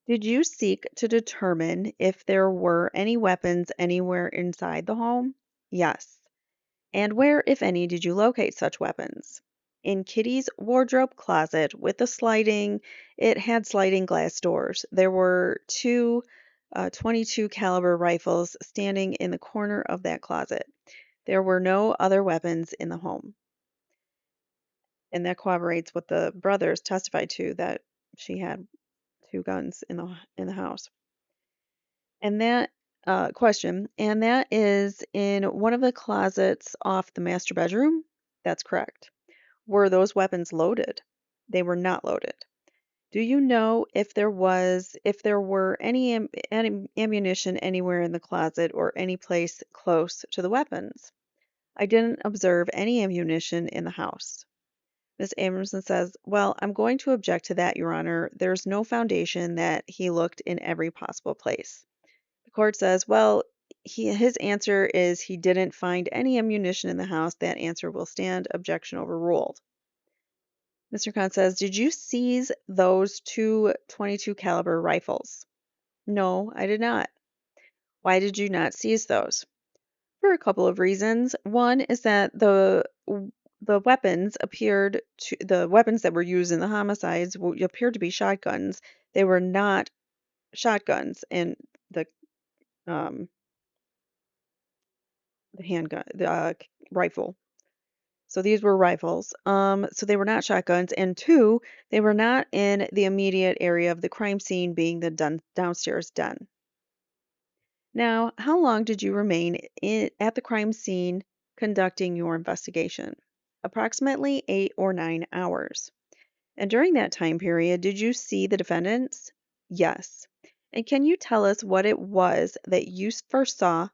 Did you seek to determine if there were any weapons anywhere inside the home? Yes. And where, if any, did you locate such weapons? In Kitty's wardrobe closet with it had sliding glass doors. There were two 22 caliber rifles standing in the corner of that closet. There were no other weapons in the home. And that corroborates what the brothers testified to, that she had 2 guns in the house. And that and that is in one of the closets off the master bedroom? That's correct. Were those weapons loaded? They were not loaded. Do you know if there were any ammunition anywhere in the closet or any place close to the weapons? I didn't observe any ammunition in the house. Ms. Amerson says, well, I'm going to object to that, Your Honor. There's no foundation that he looked in every possible place. The court says, well, his answer is he didn't find any ammunition in the house. That answer will stand. Objection overruled. Mr. Khan says, did you seize those two 22 caliber rifles? No, I did not. Why did you not seize those? For a couple of reasons. One is that the weapons the weapons that were used in the homicides appeared to be shotguns. They were not shotguns, and the um the handgun, the rifle. So these were rifles. So they were not shotguns, and two, they were not in the immediate area of the crime scene, being the downstairs den. Now, how long did you remain at the crime scene conducting your investigation? Approximately 8 or 9 hours. And during that time period, did you see the defendants? Yes. And can you tell us what it was that you first saw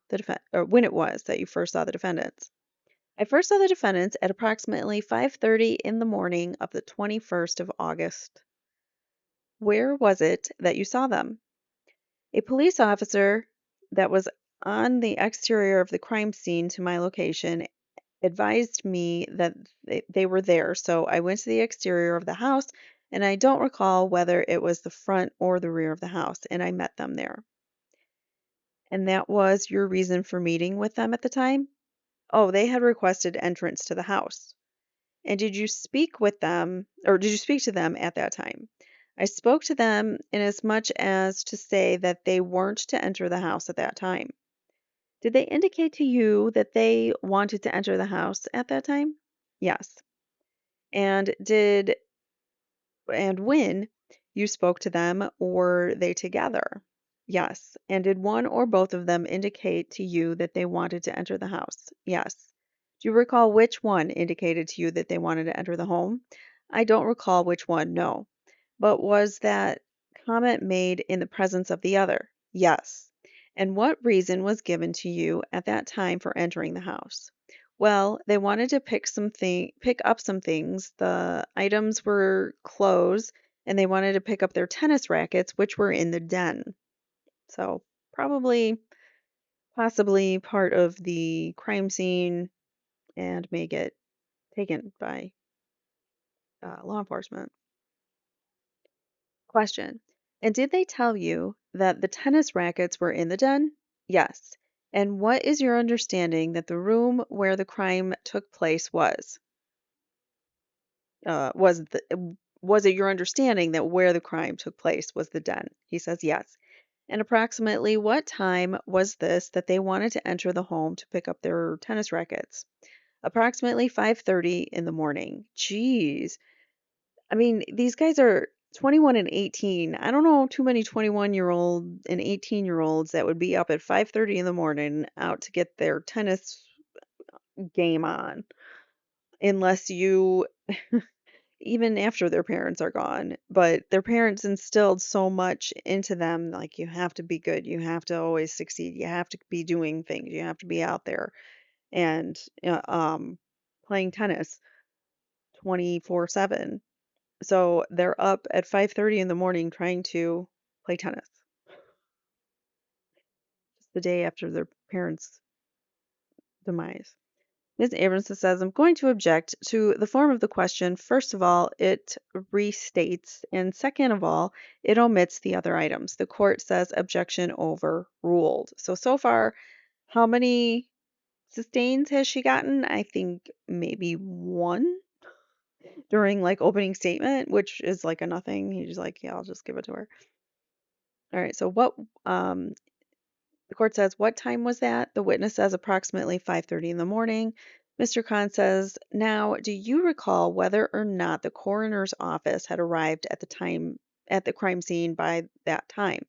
or when it was that you first saw the defendants? I first saw the defendants at approximately 5:30 in the morning of the 21st of August. Where was it that you saw them? A police officer that was on the exterior of the crime scene to my location advised me that they were there, so I went to the exterior of the house, and I don't recall whether it was the front or the rear of the house, and I met them there. And that was your reason for meeting with them at the time? Oh, they had requested entrance to the house. And did you speak with them, or did you speak to them at that time? I spoke to them in as much as to say that they weren't to enter the house at that time. Did they indicate to you that they wanted to enter the house at that time? Yes. And when you spoke to them, were they together? Yes. And did one or both of them indicate to you that they wanted to enter the house? Yes. Do you recall which one indicated to you that they wanted to enter the home? I don't recall which one, no. But was that comment made in the presence of the other? Yes. And what reason was given to you at that time for entering the house? Well, they wanted to pick up some things. The items were clothes, and they wanted to pick up their tennis rackets, which were in the den. So probably, possibly part of the crime scene and may get taken by law enforcement. Question. And did they tell you that the tennis rackets were in the den? Yes. And what is your understanding that the room where the crime took place was? Was was it your understanding that where the crime took place was the den? He says yes. And approximately what time was this that they wanted to enter the home to pick up their tennis rackets? Approximately 5:30 in the morning. Jeez. I mean, these guys are 21 and 18. I don't know too many 21-year-old and 18-year-olds that would be up at 5:30 in the morning out to get their tennis game on, unless you even after their parents are gone, but their parents instilled so much into them, like you have to be good, you have to always succeed, you have to be doing things, you have to be out there and playing tennis 24/7. So they're up at 5:30 in the morning trying to play tennis just the day after their parents' demise. Ms. Abramson says, I'm going to object to the form of the question. First of all, it restates, and second of all, it omits the other items. The court says objection overruled. So far, how many sustains has she gotten? I think maybe one during like opening statement, which is like a nothing. He's like, yeah, I'll just give it to her. All right, so the court says, what time was that? The witness says approximately 5:30 in the morning. Mr. Khan says, now, do you recall whether or not the coroner's office had arrived at the crime scene by that time?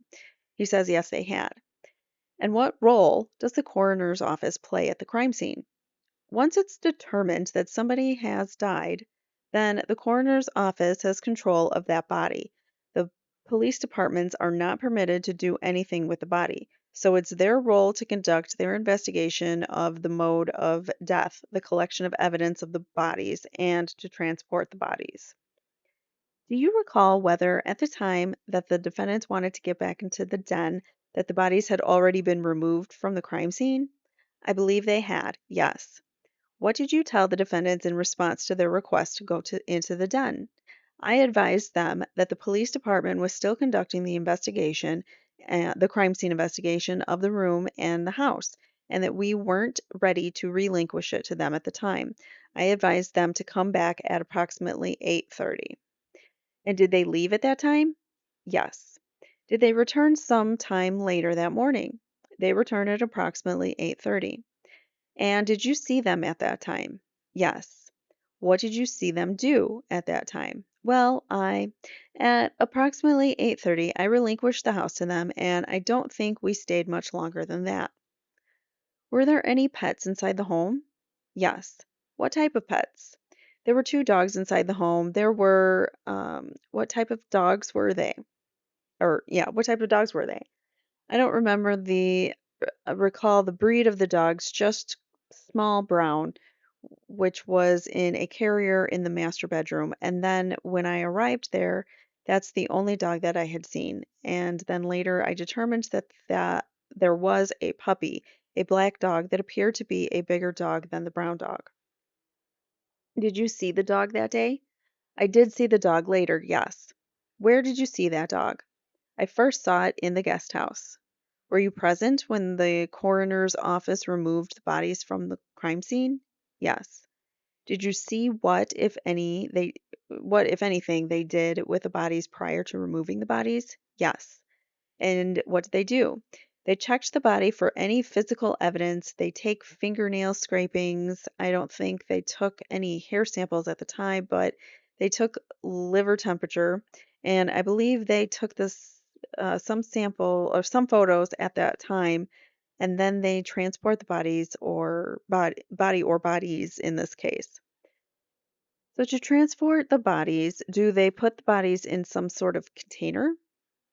He says, yes, they had. And what role does the coroner's office play at the crime scene? Once it's determined that somebody has died, then the coroner's office has control of that body. The police departments are not permitted to do anything with the body, so it's their role to conduct their investigation of the mode of death, the collection of evidence of the bodies, and to transport the bodies. Do you recall whether at the time that the defendants wanted to get back into the den, that the bodies had already been removed from the crime scene? I believe they had, yes. What did you tell the defendants in response to their request to into the den? I advised them that the police department was still conducting the investigation, the crime scene investigation of the room and the house, and that we weren't ready to relinquish it to them at the time. I advised them to come back at approximately 8:30. And did they leave at that time? Yes. Did they return some time later that morning? They returned at approximately 8:30. And did you see them at that time? Yes. What did you see them do at that time? Well, at approximately 8:30, I relinquished the house to them, and I don't think we stayed much longer than that. Were there any pets inside the home? Yes. What type of pets? There were two dogs inside the home. What type of dogs were they? What type of dogs were they? I don't remember recall the breed of the dogs, just small brown, which was in a carrier in the master bedroom. And then when I arrived there, that's the only dog that I had seen. And then later I determined that there was a puppy, a black dog that appeared to be a bigger dog than the brown dog. Did you see the dog that day? I did see the dog later, yes. Where did you see that dog? I first saw it in the guest house. Were you present when the coroner's office removed the bodies from the crime scene? Yes. Did you see what, if anything, they did with the bodies prior to removing the bodies? Yes. And what did they do? They checked the body for any physical evidence. They take fingernail scrapings. I don't think they took any hair samples at the time, but they took liver temperature. And I believe they took some sample or some photos at that time. And then they transport the bodies or body or bodies in this case. So to transport the bodies, do they put the bodies in some sort of container?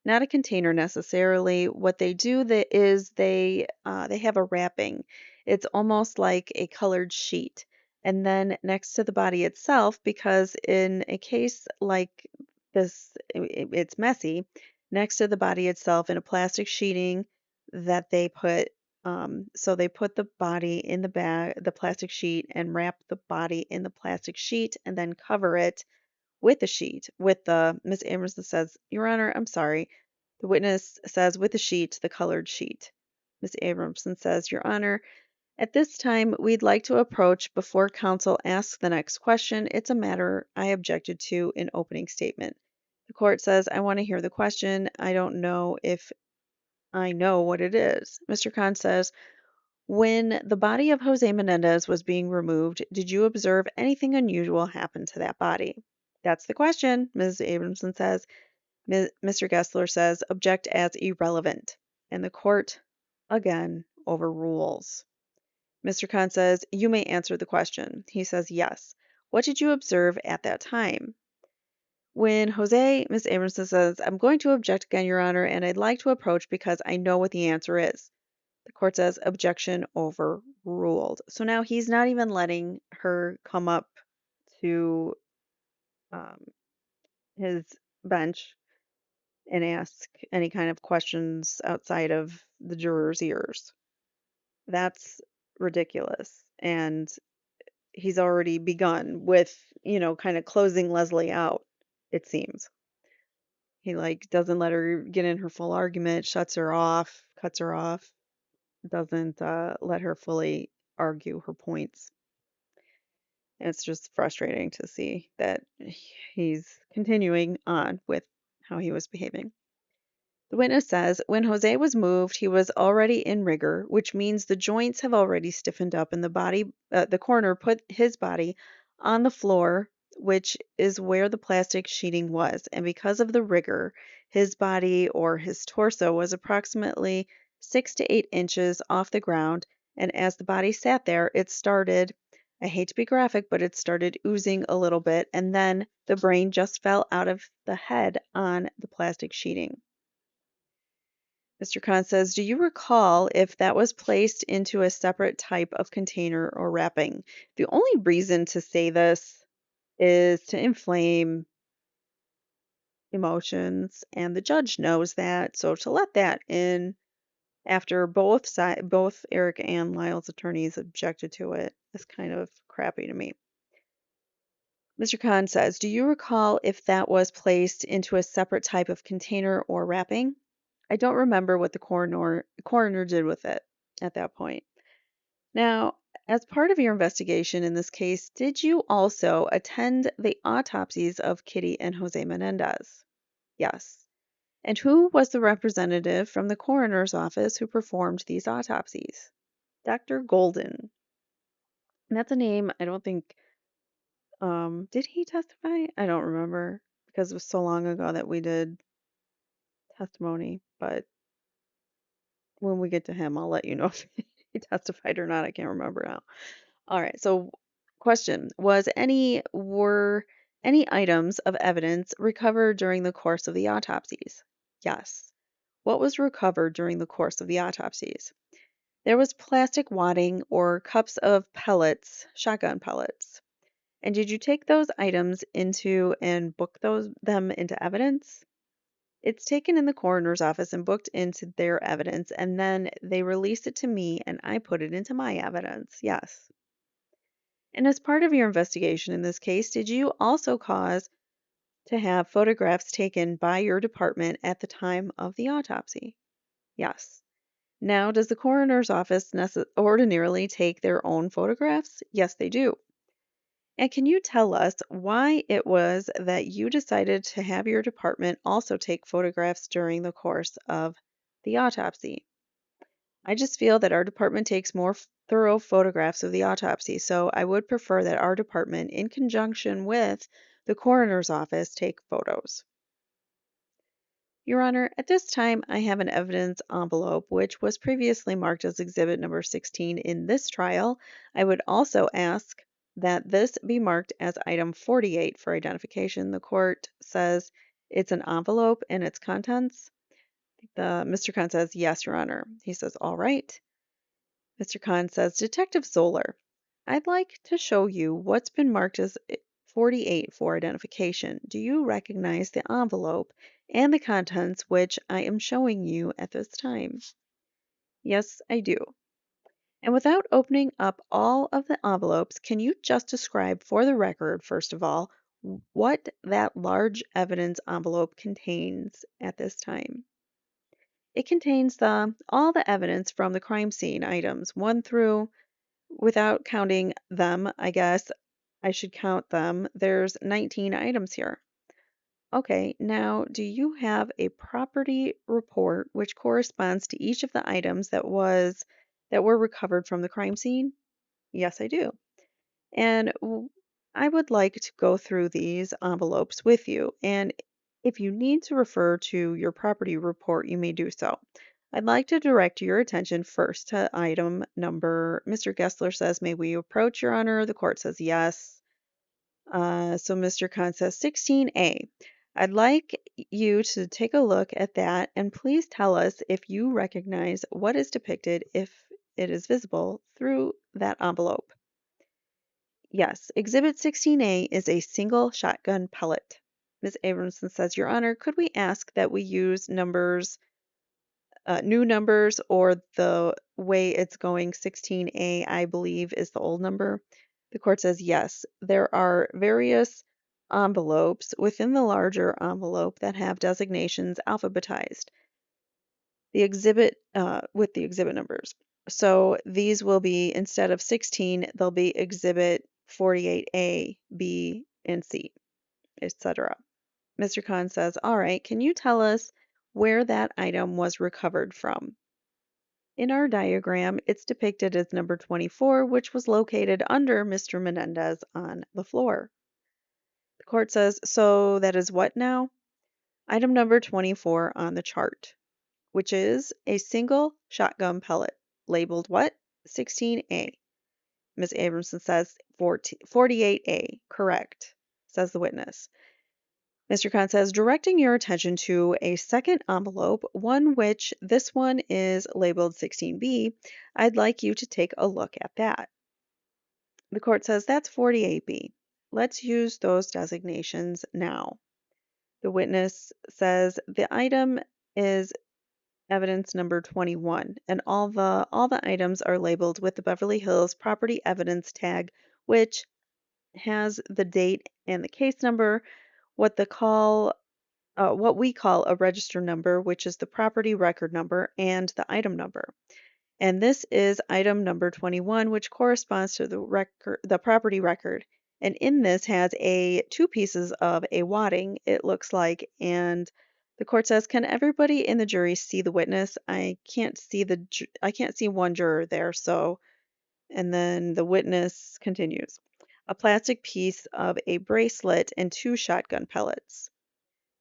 Not a container necessarily. What they do is they have a wrapping. It's almost like a colored sheet. And then next to the body itself, because in a case like this, it's messy. Next to the body itself in a plastic sheeting that they put. So they put the body in the bag, the plastic sheet, and wrap the body in the plastic sheet, and then cover it with the sheet. With the Miss Amerson says, Your Honor, I'm sorry. The witness says, with the sheet, the colored sheet. Miss Abramson says, Your Honor, at this time, we'd like to approach before counsel asks the next question. It's a matter I objected to in opening statement. The court says, I want to hear the question. I don't know if I know what it is. Mr. Khan says, when the body of Jose Menendez was being removed, did you observe anything unusual happen to that body? That's the question, Ms. Abramson says. Mr. Gessler says, object as irrelevant. And the court, again, overrules. Mr. Khan says, you may answer the question. He says, yes. What did you observe at that time? When Miss Abramson says, I'm going to object again, Your Honor, and I'd like to approach because I know what the answer is. The court says, objection overruled. So now he's not even letting her come up to um, his bench and ask any kind of questions outside of the jurors' ears. That's ridiculous. And he's already begun with, kind of closing Leslie out, it seems. He like doesn't let her get in her full argument, shuts her off, cuts her off, doesn't let her fully argue her points. And it's just frustrating to see that he's continuing on with how he was behaving. The witness says, when Jose was moved, he was already in rigor, which means the joints have already stiffened up, and the coroner put his body on the floor, which is where the plastic sheeting was. And because of the rigor, his body or his torso was approximately 6 to 8 inches off the ground. And as the body sat there, it started, I hate to be graphic, but it started oozing a little bit, and then the brain just fell out of the head on the plastic sheeting. Mr. Khan says, do you recall if that was placed into a separate type of container or wrapping? The only reason to say this is to inflame emotions, and the judge knows that. So to let that in after both Erik and Lyle's attorneys objected to it. It's kind of crappy to me. Mr. Khan says, do you recall if that was placed into a separate type of container or wrapping? I don't remember what the coroner did with it at that point. Now, as part of your investigation in this case, did you also attend the autopsies of Kitty and Jose Menendez? Yes. And who was the representative from the coroner's office who performed these autopsies? Dr. Golden. And that's a name I don't think, did he testify? I don't remember because it was so long ago that we did testimony. But when we get to him, I'll let you know if he testified or not. I can't remember now. All right. So, question: were any items of evidence recovered during the course of the autopsies? Yes. What was recovered during the course of the autopsies? There was plastic wadding or cups of pellets, shotgun pellets. And did you take those items into and book them into evidence? It's taken in the coroner's office and booked into their evidence, and then they released it to me and I put it into my evidence. Yes. And as part of your investigation in this case, did you also cause to have photographs taken by your department at the time of the autopsy? Yes. Now, does the coroner's office ordinarily take their own photographs? Yes, they do. And can you tell us why it was that you decided to have your department also take photographs during the course of the autopsy? I just feel that our department takes more thorough photographs of the autopsy, so I would prefer that our department, in conjunction with the coroner's office, take photos. Your Honor, at this time I have an evidence envelope which was previously marked as exhibit number 16 in this trial. I would also ask that this be marked as item 48 for identification. The court says it's an envelope and its contents. Mr. Khan says, yes, Your Honor. He says, all right. Mr. Khan says, Detective Zoeller, I'd like to show you what's been marked as 48 for identification. Do you recognize the envelope and the contents which I am showing you at this time? Yes, I do. And without opening up all of the envelopes, can you just describe for the record, first of all, what that large evidence envelope contains at this time? It contains all the evidence from the crime scene items 1 through, without counting them, I guess I should count them. There's 19 items here. Okay, now do you have a property report which corresponds to each of the items that were recovered from the crime scene? Yes, I do. And I would like to go through these envelopes with you, and if you need to refer to your property report, you may do so. I'd like to direct your attention first to item number. Mr. Gessler says, may we approach, Your Honor? The court says yes. So Mr. Khan says 16A. I'd like you to take a look at that and please tell us if you recognize what is depicted if it is visible through that envelope. Yes, Exhibit 16A is a single shotgun pellet. Ms. Abramson says, Your Honor, could we ask that we use numbers, new numbers, or the way it's going, 16A, I believe, is the old number? The court says, yes. There are various envelopes within the larger envelope that have designations alphabetized. The exhibit, with the exhibit numbers. So these will be, instead of 16, they'll be Exhibit 48A, B, and C, etc. Mr. Khan says, all right, can you tell us where that item was recovered from? In our diagram, it's depicted as number 24, which was located under Mr. Menendez on the floor. The court says, so that is what now? Item number 24 on the chart, which is a single shotgun pellet, labeled what? 16A. Ms. Abramson says 48A, correct, says the witness. Mr. Khan says, directing your attention to a second envelope, this one is labeled 16B, I'd like you to take a look at that. The court says that's 48B. Let's use those designations now. The witness says the item is evidence number 21, and all the items are labeled with the Beverly Hills property evidence tag, which has the date and the case number, what we call a register number, which is the property record number, and the item number. And this is item number 21, which corresponds to the property record. And in this has two pieces of a wadding, it looks like. And the court says, "Can everybody in the jury see the witness? I can't see one juror there." So, and then the witness continues. "A plastic piece of a bracelet and two shotgun pellets."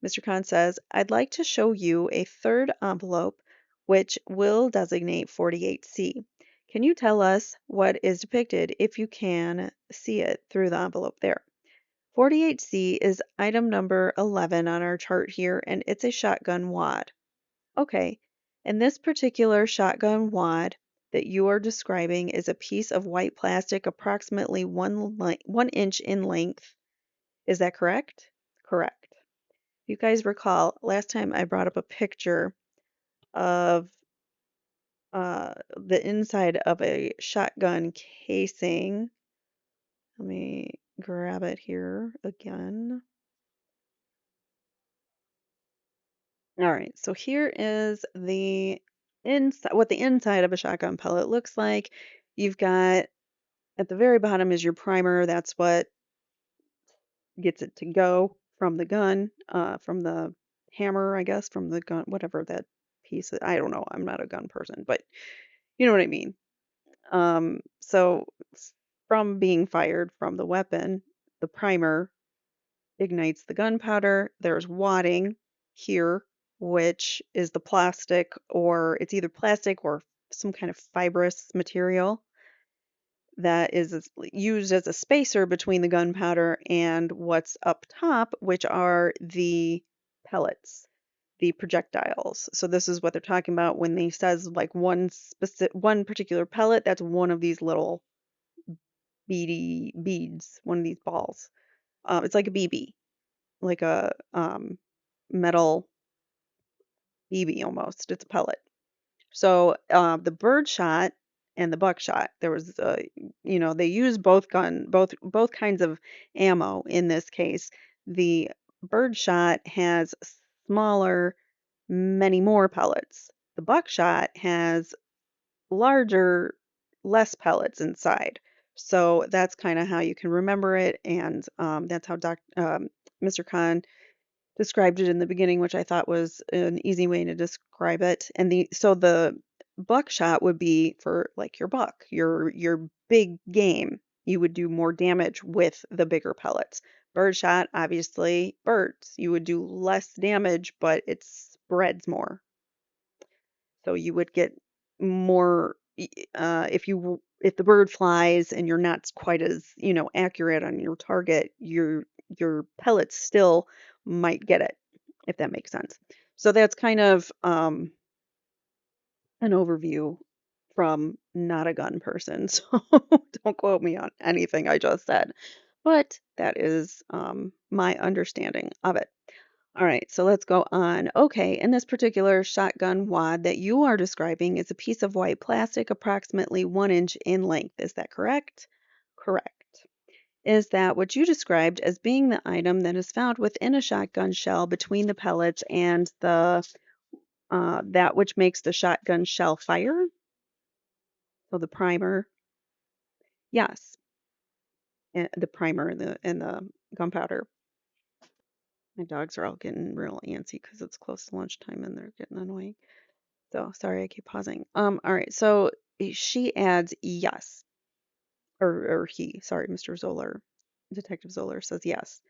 Mr. Khan says, "I'd like to show you a third envelope which will designate 48C. Can you tell us what is depicted if you can see it through the envelope there?" 48C is item number 11 on our chart here, and it's a shotgun wad. Okay, and this particular shotgun wad that you are describing is a piece of white plastic approximately 1 inch in length. Is that correct? Correct. You guys recall last time I brought up a picture of the inside of a shotgun casing. Let me grab it here again. All right, so here is the inside, what the inside of a shotgun pellet looks like. You've got at the very bottom is your primer. That's what gets it to go from the gun, from the hammer, I guess, from the gun, whatever that piece. I don't know. I'm not a gun person, but you know what I mean. So from being fired from the weapon, the primer ignites the gunpowder. There's wadding here, which is the plastic, or it's either plastic or some kind of fibrous material that is used as a spacer between the gunpowder and what's up top, which are the pellets, the projectiles. So this is what they're talking about when they says like one particular pellet, that's one of these little beady beads, one of these balls. It's like a BB, like a metal BB almost. It's a pellet. So the bird shot and the buckshot, there was, they use both kinds of ammo in this case. The bird shot has smaller, many more pellets. The buckshot has larger, less pellets inside. So that's kind of how you can remember it, and that's how Mr. Khan described it in the beginning, which I thought was an easy way to describe it. And the buckshot would be for like your buck, your big game. You would do more damage with the bigger pellets. Birdshot, obviously, birds. You would do less damage, but it spreads more. So you would get more if the bird flies and you're not quite as, accurate on your target, your pellets still might get it, if that makes sense. So that's kind of an overview from not a gun person. So don't quote me on anything I just said, but that is my understanding of it. All right, so let's go on. Okay, in this particular shotgun wad that you are describing is a piece of white plastic approximately 1 inch in length. Is that correct? Correct. Is that what you described as being the item that is found within a shotgun shell between the pellets and the that which makes the shotgun shell fire? So the primer. Yes, the primer and the gunpowder. My dogs are all getting real antsy because it's close to lunchtime and they're getting annoying. So sorry, I keep pausing. All right, so she adds yes, or he, sorry, Mr. Zoeller, Detective Zoeller says yes.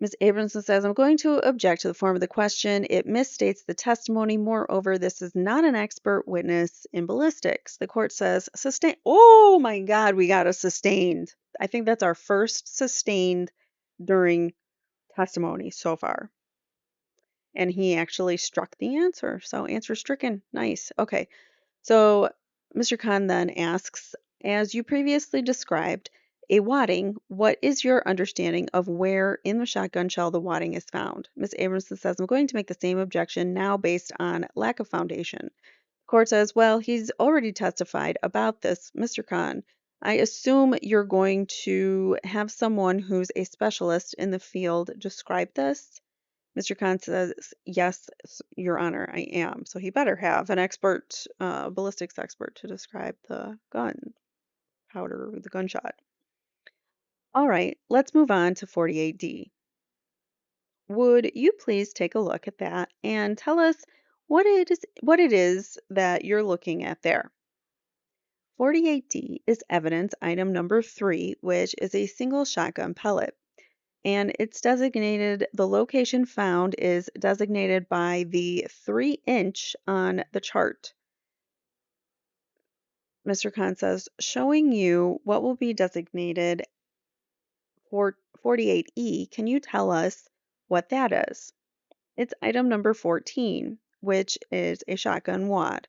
Ms. Abramson says, "I'm going to object to the form of the question. It misstates the testimony. Moreover, this is not an expert witness in ballistics." The court says, "Sustained." Oh my God, we got a sustained. I think that's our first sustained during testimony so far. And he actually struck the answer. So answer stricken. Nice. Okay. So Mr. Khan then asks, "As you previously described, A wadding, what is your understanding of where in the shotgun shell the wadding is found? Ms. Abramson says, I'm going to make the same objection now based on lack of foundation. Court says, well, he's already testified about this, Mr. Khan. I assume you're going to have someone who's a specialist in the field describe this. Mr. Khan says, yes, Your Honor, I am. So he better have an expert, ballistics expert to describe the gun powder, the gunshot. All right, let's move on to 48D. Would you please take a look at that and tell us what it is that you're looking at there? 48D is evidence item number 3, which is a single shotgun pellet. And the location found is designated by the 3-inch on the chart. Mr. Khan says, showing you what will be designated for 48E, can you tell us what that is? It's item number 14, which is a shotgun wad.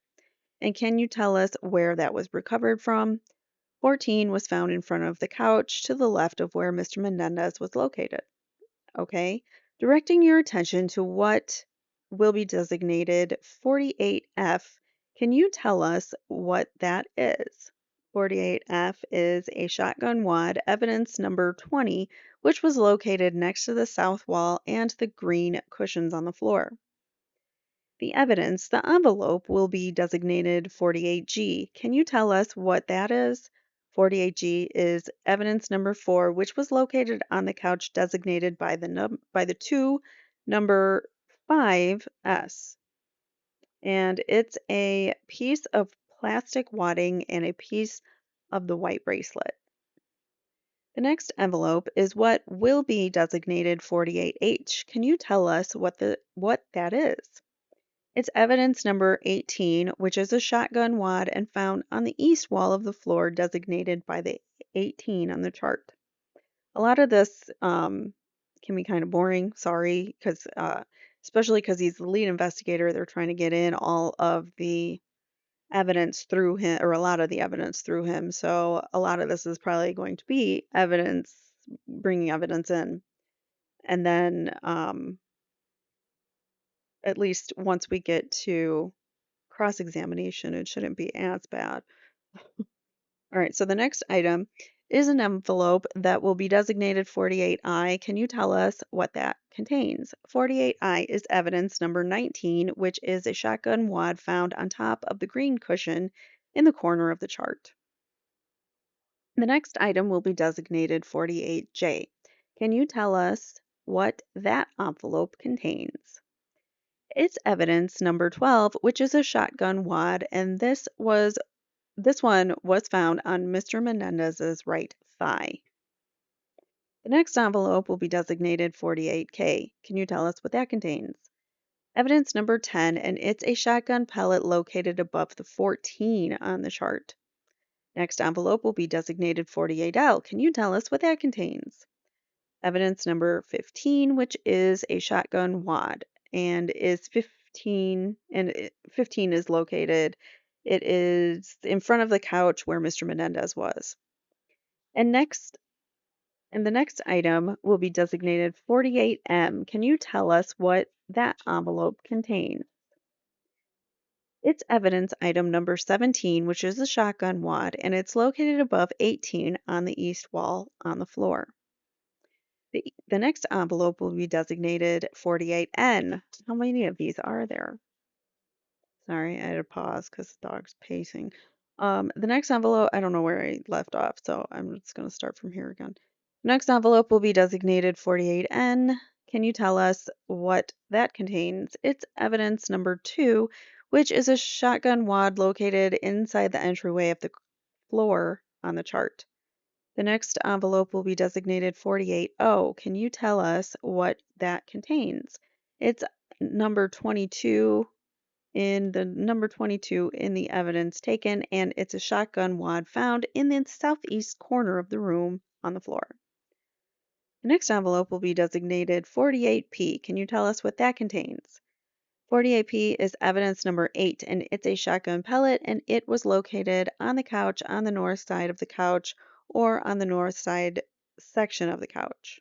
And can you tell us where that was recovered from? 14 was found in front of the couch to the left of where Mr. Menendez was located. Okay, directing your attention to what will be designated 48F, can you tell us what that is? 48F is a shotgun wad, evidence number 20, which was located next to the south wall and the green cushions on the floor. The envelope, will be designated 48G. Can you tell us what that is? 48G is evidence number 4, which was located on the couch designated by the 2 number 5S. And it's a piece of plastic wadding and a piece of the white bracelet. The next envelope is what will be designated 48H. Can you tell us what that is? It's evidence number 18, which is a shotgun wad and found on the east wall of the floor designated by the 18 on the chart. A lot of this can be kind of boring, sorry, because especially because he's the lead investigator, they're trying to get in all of the evidence through him, or a lot of the evidence through him. So a lot of this is probably going to be bringing evidence in. And then at least once we get to cross-examination, it shouldn't be as bad. All right, so the next item is an envelope that will be designated 48I. Can you tell us what that contains? 48I is evidence number 19, which is a shotgun wad found on top of the green cushion in the corner of the chart. The next item will be designated 48J. Can you tell us what that envelope contains? It's evidence number 12, which is a shotgun wad, and this one was found on Mr. Menendez's right thigh. The next envelope will be designated 48K. Can you tell us what that contains? Evidence number 10, and it's a shotgun pellet located above the 14 on the chart. Next envelope will be designated 48L. Can you tell us what that contains? Evidence number 15, which is a shotgun wad, and 15 is located. It is in front of the couch where Mr. Menendez was. And the next item will be designated 48M. Can you tell us what that envelope contains? It's evidence item number 17, which is a shotgun wad, and it's located above 18 on the east wall on the floor. The next envelope will be designated 48N. How many of these are there? Sorry, I had to pause because the dog's pacing. The next envelope, I don't know where I left off, so I'm just going to start from here again. Next envelope will be designated 48N. Can you tell us what that contains? It's evidence number 2, which is a shotgun wad located inside the entryway of the floor on the chart. The next envelope will be designated 48O. Can you tell us what that contains? It's number 22 in the evidence taken, and it's a shotgun wad found in the southeast corner of the room on the floor. The next envelope will be designated 48P. Can you tell us what that contains? 48P is evidence number 8, and it's a shotgun pellet, and it was located on the couch on the north side of the couch or on the north side section of the couch.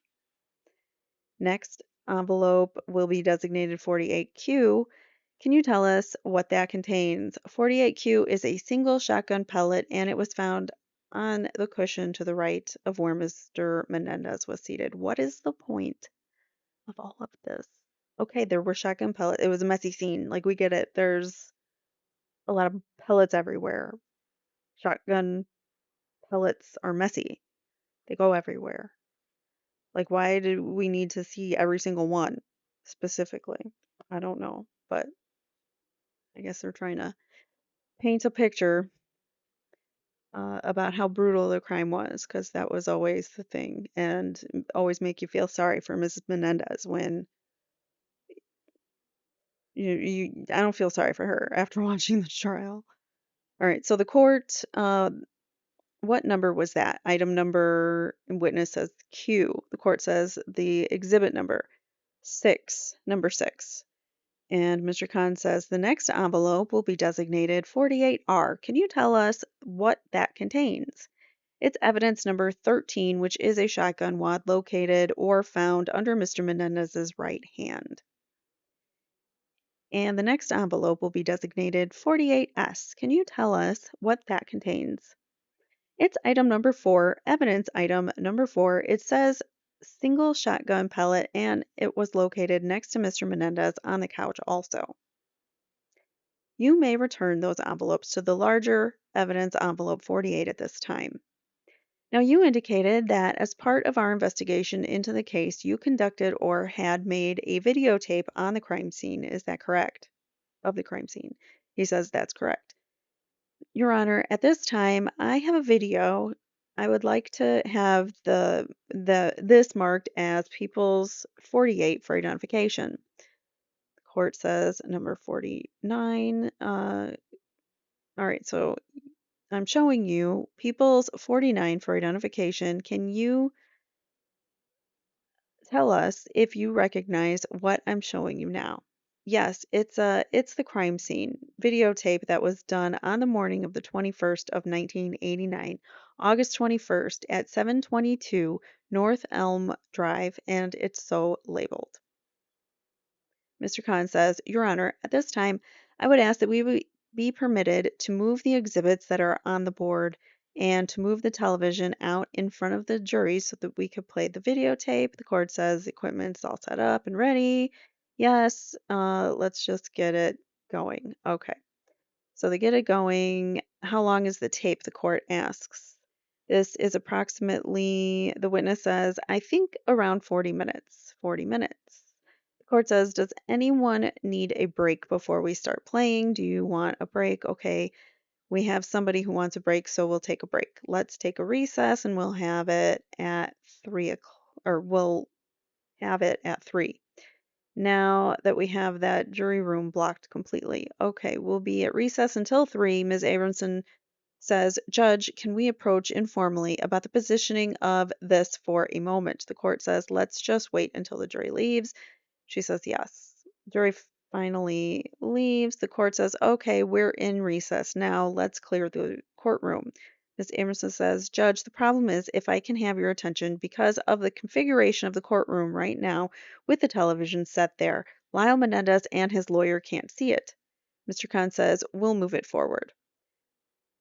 Next envelope will be designated 48Q. Can you tell us what that contains? 48Q is a single shotgun pellet and it was found on the cushion to the right of where Mr. Menendez was seated. What is the point of all of this? Okay, there were shotgun pellets. It was a messy scene. Like, we get it. There's a lot of pellets everywhere. Shotgun pellets are messy, they go everywhere. Like, why do we need to see every single one specifically? I don't know, but I guess they're trying to paint a picture about how brutal the crime was, because that was always the thing, and always make you feel sorry for Mrs. Menendez when I don't feel sorry for her after watching the trial. All right, so the court, what number was that? Item number, witness says Q. The court says the exhibit number, number 6. And Mr. Khan says the next envelope will be designated 48R. Can you tell us what that contains? It's evidence number 13, which is a shotgun wad located or found under Mr. Menendez's right hand. And the next envelope will be designated 48S. Can you tell us what that contains? It's item number 4, evidence item number 4. It says single shotgun pellet and it was located next to Mr. Menendez on the couch also. You may return those envelopes to the larger evidence envelope 48 at this time. Now, you indicated that as part of our investigation into the case, you conducted or had made a videotape on the crime scene. Is that correct? Of the crime scene. He says that's correct. Your Honor, at this time, I have a video. I would like to have this marked as People's 48 for identification. The court says number 49. All right, so I'm showing you People's 49 for identification. Can you tell us if you recognize what I'm showing you now? Yes, it's the crime scene videotape that was done on the morning of the 21st of 1989, August 21st at 722 North Elm Drive, and it's so labeled. Mr. Khan says, Your Honor, at this time, I would ask that we be permitted to move the exhibits that are on the board and to move the television out in front of the jury so that we could play the videotape. The court says the equipment's all set up and ready. Yes, let's just get it going. Okay. So they get it going. How long is the tape? The court asks. This is approximately, the witness says, I think around 40 minutes. 40 minutes. The court says, does anyone need a break before we start playing? Do you want a break? Okay, we have somebody who wants a break, so we'll take a break. Let's take a recess and we'll have it at 3 o'clock, or we'll have it at 3. Now that we have that jury room blocked completely. Okay, we'll be at recess until 3. Ms. Abramson says, Judge, can we approach informally about the positioning of this for a moment? The court says, let's just wait until the jury leaves. She says, yes. Jury finally leaves. The court says, okay, we're in recess now. Let's clear the courtroom. Ms. Amerson says, Judge, the problem is if I can have your attention because of the configuration of the courtroom right now with the television set there, Lyle Menendez and his lawyer can't see it. Mr. Khan says, we'll move it forward.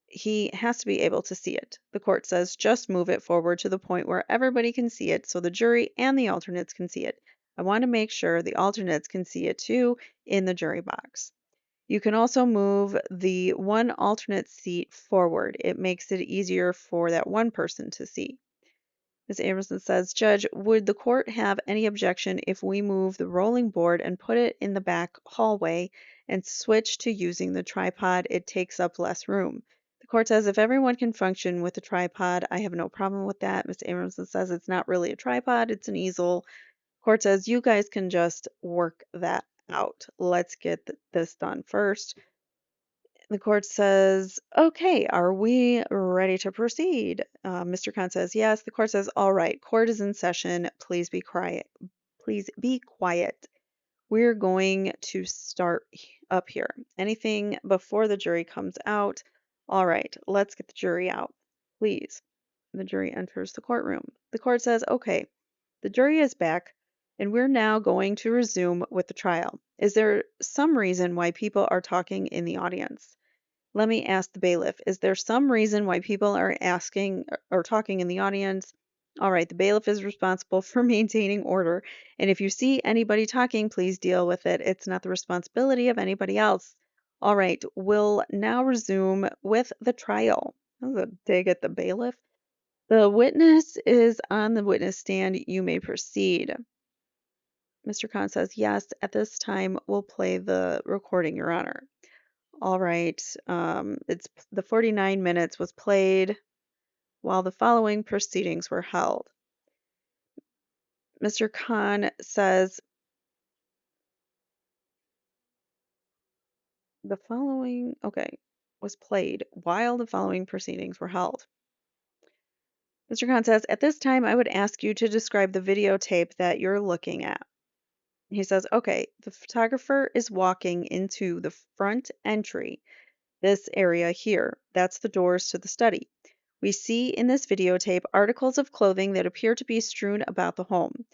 He has to be able to see it. The court says, just move it forward to the point where everybody can see it so the jury and the alternates can see it. I want to make sure the alternates can see it too in the jury box. You can also move the one alternate seat forward. It makes it easier for that one person to see. Ms. Amerson says, Judge, would the court have any objection if we move the rolling board and put it in the back hallway and switch to using the tripod? It takes up less room. The court says if everyone can function with the tripod, I have no problem with that. Ms. Amerson says it's not really a tripod, it's an easel. Court says you guys can just work that out. Let's get this done first. The court says, okay, are we ready to proceed? Mr. Khan says, yes. The court says, all right, court is in session. Please be quiet. Please be quiet. We're going to start up here. Anything before the jury comes out? All right, let's get the jury out, please. The jury enters the courtroom. The court says, okay, the jury is back, and we're now going to resume with the trial. Is there some reason why people are talking in the audience? Let me ask the bailiff, is there some reason why people are asking or talking in the audience? All right, the bailiff is responsible for maintaining order, and if you see anybody talking, please deal with it. It's not the responsibility of anybody else. All right, we'll now resume with the trial. That was a dig at the bailiff. The witness is on the witness stand. You may proceed. Mr. Khan says, yes, at this time we'll play the recording, Your Honor. All right. It's the 49 minutes was played while the following proceedings were held. Mr. Khan says the following, okay, was played while the following proceedings were held. Mr. Khan says, at this time, I would ask you to describe the videotape that you're looking at. He says, okay, the photographer is walking into the front entry, this area here. That's the doors to the study. We see in this videotape articles of clothing that appear to be strewn about the home.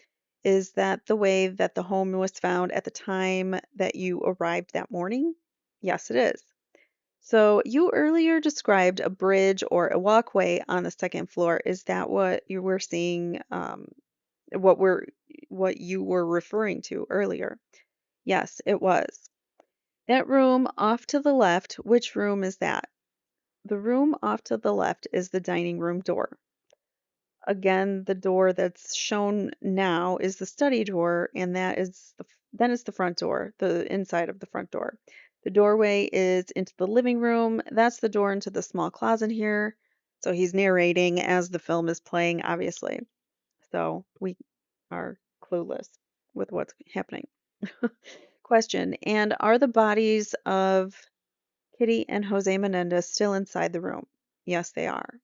Is that the way that the home was found at the time that you arrived that morning? Yes, it is. So you earlier described a bridge or a walkway on the second floor. Is that what you were seeing, what were what you were referring to earlier? Yes, it was. That room off to the left, which room is that? The room off to the left is the dining room door. Again, the door that's shown now is the study door, and then it's the front door, the inside of the front door. The doorway is into the living room. That's the door into the small closet here. So he's narrating as the film is playing, obviously. So we are clueless with what's happening. Question, and are the bodies of Kitty and Jose Menendez still inside the room? Yes, they are.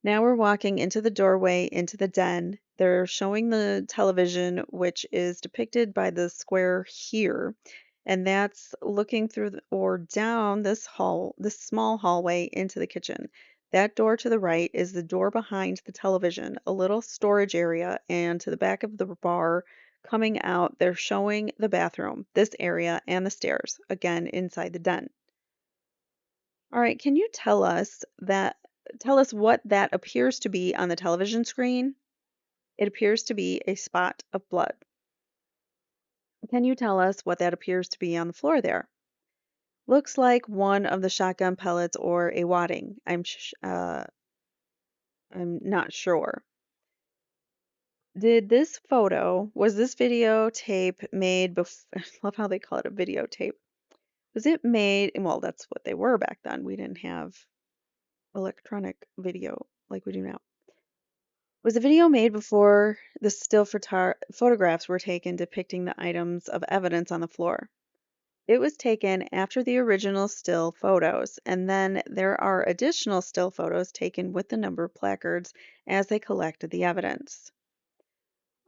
Now we're walking into the doorway into the den. They're showing the television, which is depicted by the square here, and that's looking through or down this small hallway into the kitchen. That door to the right is the door behind the television, a little storage area, and to the back of the bar coming out, they're showing the bathroom, this area, and the stairs, again inside the den. All right, can you tell us what that appears to be on the television screen? It appears to be a spot of blood. Can you tell us what that appears to be on the floor there? Looks like one of the shotgun pellets or a wadding. I'm not sure. Was this videotape made before? I love how they call it a videotape. Was it made? Well, that's what they were back then. We didn't have electronic video like we do now. Was the video made before the photographs were taken depicting the items of evidence on the floor? It was taken after the original still photos, and then there are additional still photos taken with the number placards as they collected the evidence.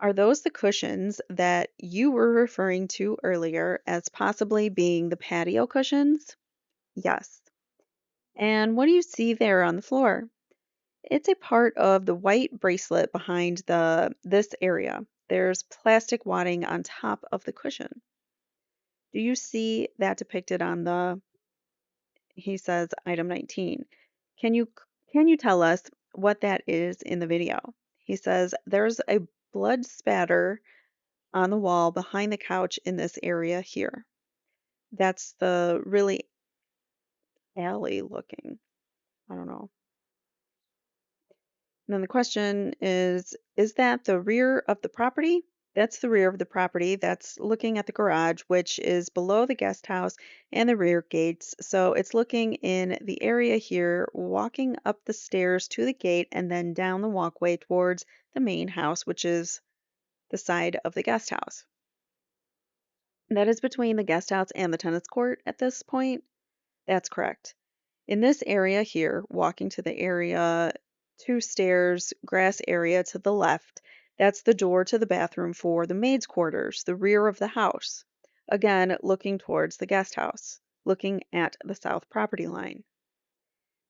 Are those the cushions that you were referring to earlier as possibly being the patio cushions? Yes. And what do you see there on the floor? It's a part of the white bracelet behind this area. There's plastic wadding on top of the cushion. Do you see that depicted on he says item 19. Can you can you tell us what that is in the video? He says there's a blood spatter on the wall behind the couch in this area here. That's the really alley looking. I don't know. And then the question is that the rear of the property? That's the rear of the property. That's looking at the garage, which is below the guest house and the rear gates. So it's looking in the area here, walking up the stairs to the gate and then down the walkway towards the main house, which is the side of the guest house. That is between the guest house and the tennis court at this point. That's correct. In this area here, walking to the area, two stairs, grass area to the left, that's the door to the bathroom for the maid's quarters, the rear of the house. Again, looking towards the guest house, looking at the south property line.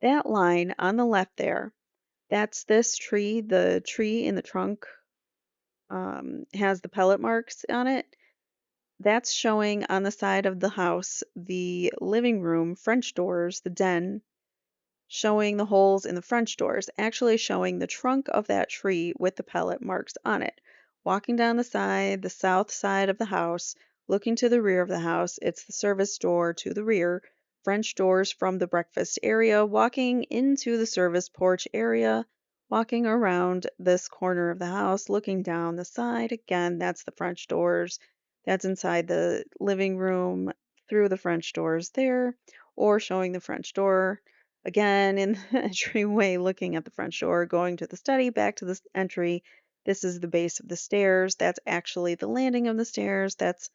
That line on the left there, That's this tree. The tree in the trunk has the pellet marks on it. That's showing on the side of the house, the living room, French doors, the den, showing the holes in the French doors, actually showing the trunk of that tree with the pellet marks on it. Walking down the side, the south side of the house, looking to the rear of the house, it's the service door to the rear, French doors from the breakfast area, walking into the service porch area, walking around this corner of the house, looking down the side. Again, that's the French doors. That's inside the living room through the French doors there, or showing the French door again in the entryway, looking at the front door, going to the study, back to the entry. This is the base of the stairs. That's actually the landing of the stairs. That's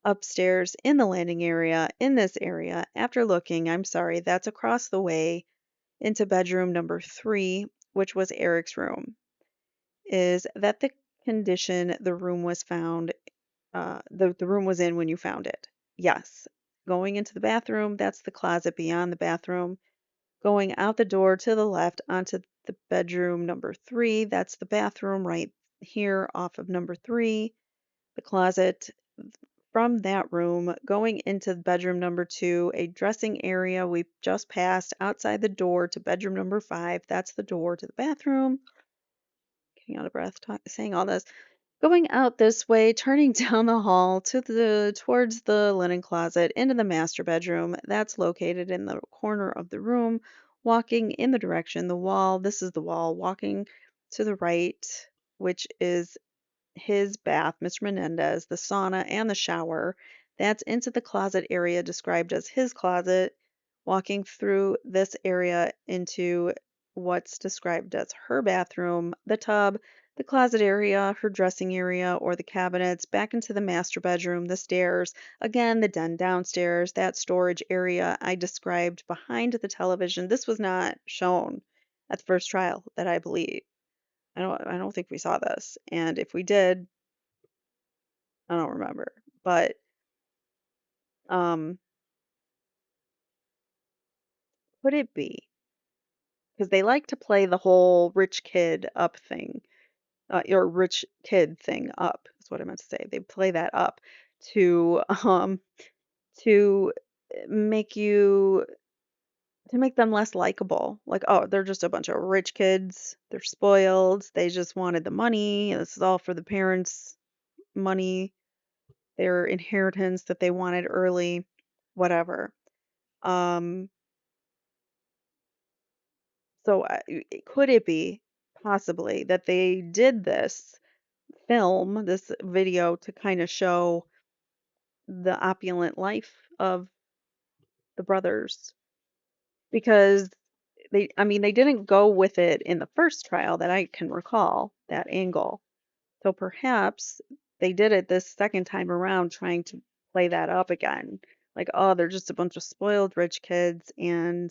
upstairs in the landing area, in this area. After looking, I'm sorry, that's across the way into bedroom number 3, which was Eric's room. Is that the condition the room was found, the room was in when you found it? Yes. Going into the bathroom, that's the closet beyond the bathroom. Going out the door to the left onto the bedroom number 3, that's the bathroom right here off of number 3, the closet from that room, going into bedroom number 2, a dressing area we just passed outside the door to bedroom number 5, that's the door to the bathroom. Getting out of breath saying all this. Going out this way, turning down the hall towards the linen closet into the master bedroom. That's located in the corner of the room. Walking in the direction, the wall, this is the wall, walking to the right, which is his bath, Mr. Menendez, the sauna, and the shower. That's into the closet area described as his closet, walking through this area into what's described as her bathroom, the tub, the closet area, her dressing area, or the cabinets, back into the master bedroom, the stairs, again, the den downstairs, that storage area I described behind the television. This was not shown at the first trial that I believe. I don't think we saw this. And if we did, I don't remember. But um could it be? Because they like to play the whole rich kid up thing, or rich kid thing up is what I meant to say. They play that up to to make you to make them less likable. Like, oh, they're just a bunch of rich kids. They're spoiled. They just wanted the money. This is all for the parents' money, their inheritance that they wanted early, whatever. Um, so could it be possibly that they did this this video to kind of show the opulent life of the brothers? Because I mean, they didn't go with it in the first trial that I can recall, that angle. So perhaps they did it this second time around trying to play that up again. Like, oh, they're just a bunch of spoiled rich kids, and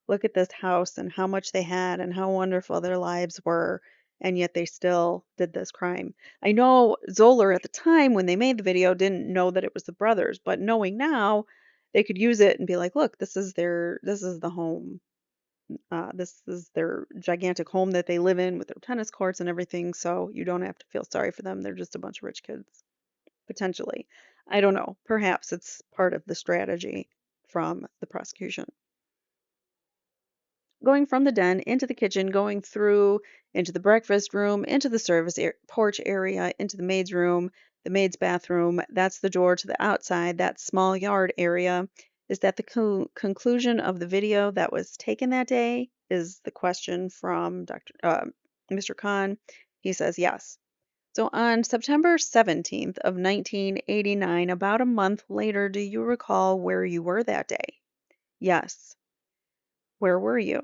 look at this house and how much they had and how wonderful their lives were, and yet they still did this crime. I know Zoeller at the time when they made the video didn't know that it was the brothers, but knowing now, they could use it and be like, look, this is the home, this is their gigantic home that they live in with their tennis courts and everything, so you don't have to feel sorry for them. They're just a bunch of rich kids, potentially. I don't know. Perhaps it's part of the strategy from the prosecution. Going from the den into the kitchen, going through into the breakfast room, into the porch area, into the maid's room, the maid's bathroom. That's the door to the outside, that small yard area. Is that the conclusion of the video that was taken that day? Is the question from Mr. Khan. He says yes. So on September 17th of 1989, about a month later, do you recall where you were that day? Yes. Where were you?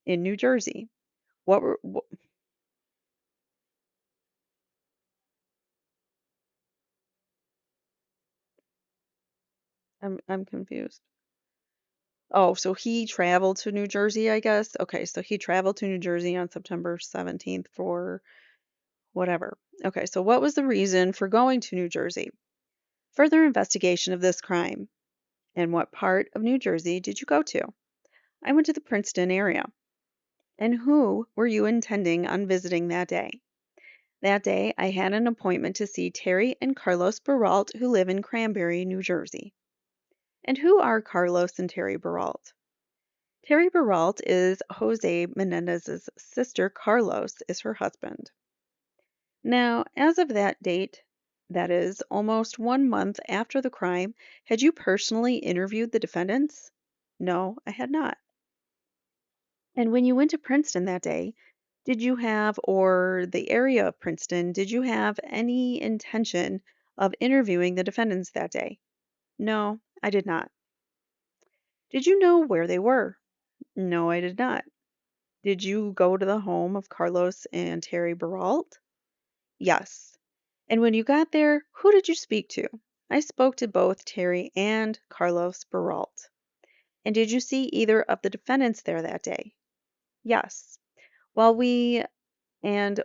In New Jersey. What were I'm confused. Oh, so he traveled to New Jersey, I guess. Okay, so he traveled to New Jersey on September 17th for whatever. Okay, so what was the reason for going to New Jersey? Further investigation of this crime. And what part of New Jersey did you go to? I went to the Princeton area. And who were you intending on visiting that day? That day, I had an appointment to see Terry and Carlos Baralt, who live in Cranberry, New Jersey. And who are Carlos and Terry Baralt? Terry Baralt is Jose Menendez's sister. Carlos is her husband. Now, as of that date, that is almost 1 month after the crime, had you personally interviewed the defendants? No, I had not. And when you went to Princeton that day, did you have, or the area of Princeton, did you have any intention of interviewing the defendants that day? No, I did not. Did you know where they were? No, I did not. Did you go to the home of Carlos and Terry Baralt? Yes. And when you got there, who did you speak to? I spoke to both Terry and Carlos Baralt. And did you see either of the defendants there that day? Yes. While we, and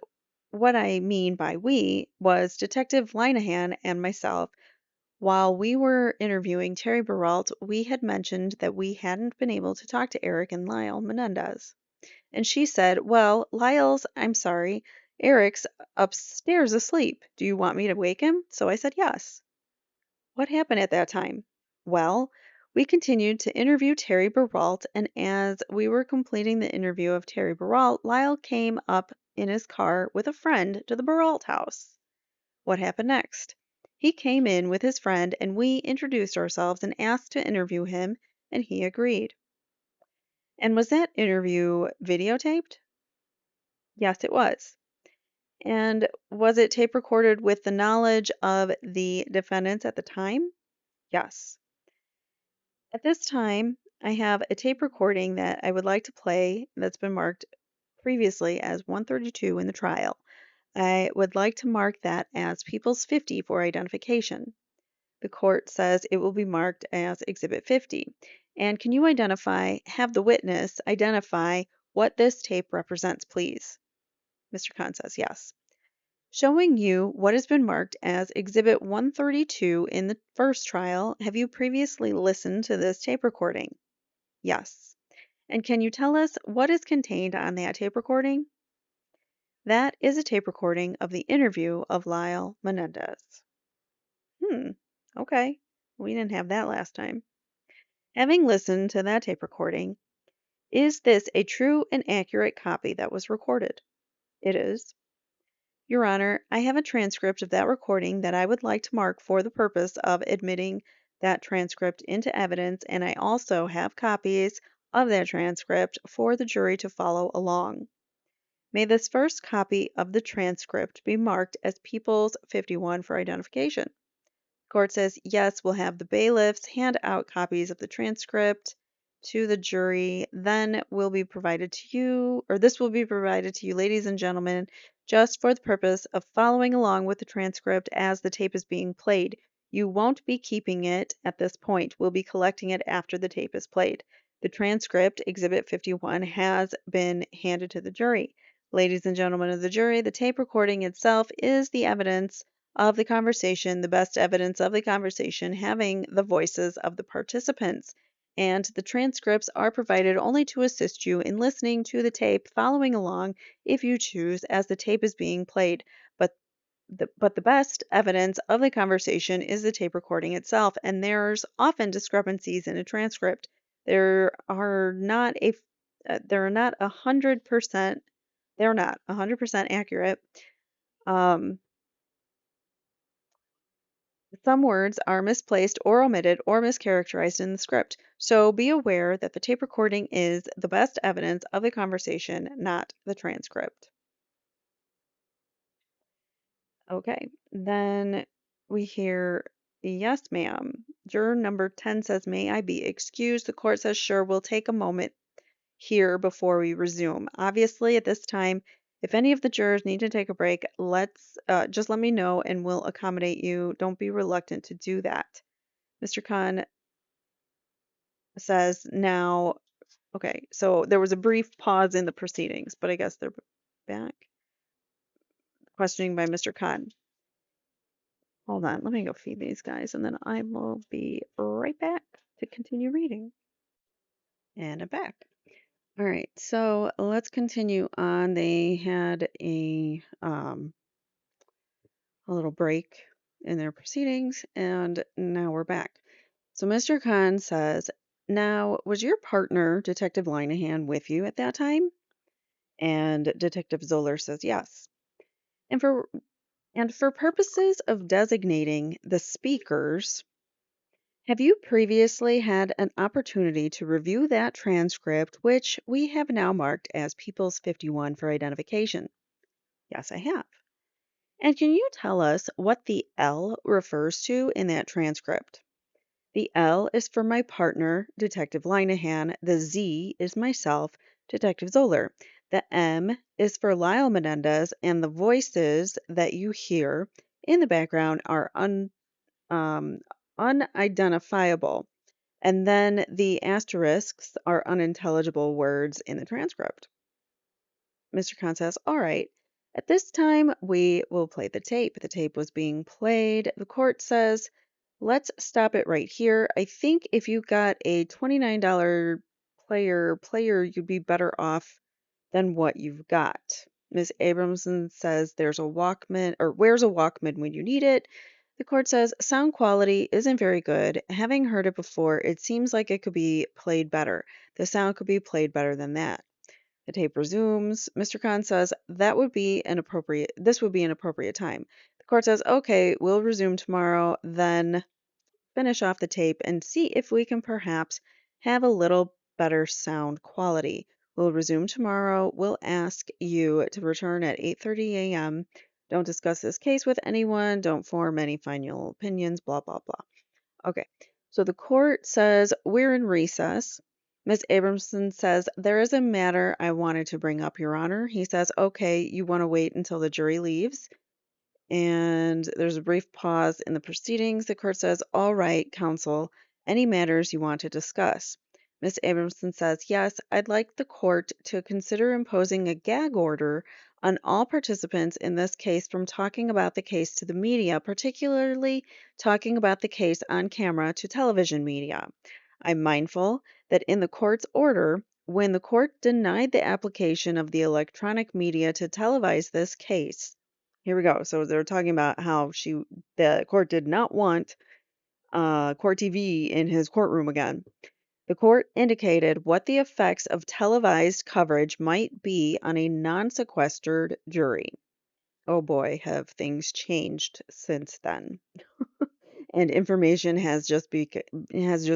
what I mean by we was Detective Linehan and myself, while we were interviewing Terry Baralt, we had mentioned that we hadn't been able to talk to Erik and Lyle Menendez. And she said, well, I'm sorry, Eric's upstairs asleep. Do you want me to wake him? So I said yes. What happened at that time? Well, we continued to interview Terry Baralt, and as we were completing the interview of Terry Baralt, Lyle came up in his car with a friend to the Baralt house. What happened next? He came in with his friend, and we introduced ourselves and asked to interview him, and he agreed. And was that interview videotaped? Yes, it was. And was it tape recorded with the knowledge of the defendants at the time? Yes. At this time, I have a tape recording that I would like to play that's been marked previously as 132 in the trial. I would like to mark that as People's 50 for identification. The court says it will be marked as Exhibit 50. And can you have the witness identify what this tape represents, please? Mr. Khan says yes. Showing you what has been marked as Exhibit 132 in the first trial, have you previously listened to this tape recording? Yes. And can you tell us what is contained on that tape recording? That is a tape recording of the interview of Lyle Menendez. Okay. We didn't have that last time. Having listened to that tape recording, is this a true and accurate copy that was recorded? It is. Your Honor, I have a transcript of that recording that I would like to mark for the purpose of admitting that transcript into evidence, and I also have copies of that transcript for the jury to follow along. May this first copy of the transcript be marked as People's 51 for identification. Court says, yes, we'll have the bailiffs hand out copies of the transcript to the jury. Then will be provided to you, or this will be provided to you, ladies and gentlemen, just for the purpose of following along with the transcript as the tape is being played. You won't be keeping it at this point. We'll be collecting it after the tape is played. The transcript, Exhibit 51, has been handed to the jury. Ladies and gentlemen of the jury, the tape recording itself is the evidence of the conversation, the best evidence of the conversation, having the voices of the participants. And the transcripts are provided only to assist you in listening to the tape, following along if you choose as the tape is being played. But the best evidence of the conversation is the tape recording itself, and there's often discrepancies in a transcript. There are not a they're not 100%, they're not 100% accurate. Some words are misplaced or omitted or mischaracterized in the script, so be aware that the tape recording is the best evidence of the conversation, not the transcript. Okay, then we hear, yes, ma'am. Juror number 10 says, may I be excused? The court says, sure, we'll take a moment here before we resume. Obviously, at this time, if any of the jurors need to take a break, just let me know and we'll accommodate you. Don't be reluctant to do that. Mr. Khan says now, okay, so there was a brief pause in the proceedings, but I guess they're back. Questioning by Mr. Khan. Hold on, let me go feed these guys and then I will be right back to continue reading. And I'm back. All right, so let's continue on. They had a little break in their proceedings, and now we're back. So Mr. Khan says, "Now, was your partner, Detective Linehan, with you at that time?" And Detective Zoller says, "Yes." And for purposes of designating the speakers, have you previously had an opportunity to review that transcript, which we have now marked as People's 51 for identification? Yes, I have. And can you tell us what the L refers to in that transcript? The L is for my partner, Detective Linehan. The Z is myself, Detective Zoller. The M is for Lyle Menendez, and the voices that you hear in the background are um, unidentifiable. And then the asterisks are unintelligible words in the transcript. Mr. Khan says, "All right, at this time we will play the tape." The tape was being played. The court says, "Let's stop it right here. I think if you got a $29 player, you'd be better off than what you've got." Ms. Abramson says, "There's a Walkman, or where's a Walkman when you need it?" The court says, "Sound quality isn't very good. Having heard it before, it seems like it could be played better. The sound could be played better than that." The tape resumes. Mr. Khan says, this would be an appropriate time." The court says, "Okay, we'll resume tomorrow, then finish off the tape and see if we can perhaps have a little better sound quality. We'll resume tomorrow. We'll ask you to return at 8:30 a.m. Don't discuss this case with anyone. Don't form any final opinions, blah, blah, blah." Okay, so the court says we're in recess. Ms. Abramson says, "There is a matter I wanted to bring up, Your Honor." He says, "Okay, you want to wait until the jury leaves?" And there's a brief pause in the proceedings. The court says, "All right, counsel, any matters you want to discuss?" Ms. Abramson says, "Yes, I'd like the court to consider imposing a gag order on all participants in this case from talking about the case to the media, particularly talking about the case on camera to television media. I'm mindful that in the court's order, when the court denied the application of the electronic media to televise this case." Here we go. So they're talking about how the court did not want court TV in his courtroom again. "The court indicated what the effects of televised coverage might be on a non-sequestered jury." Oh boy, have things changed since then. And information has just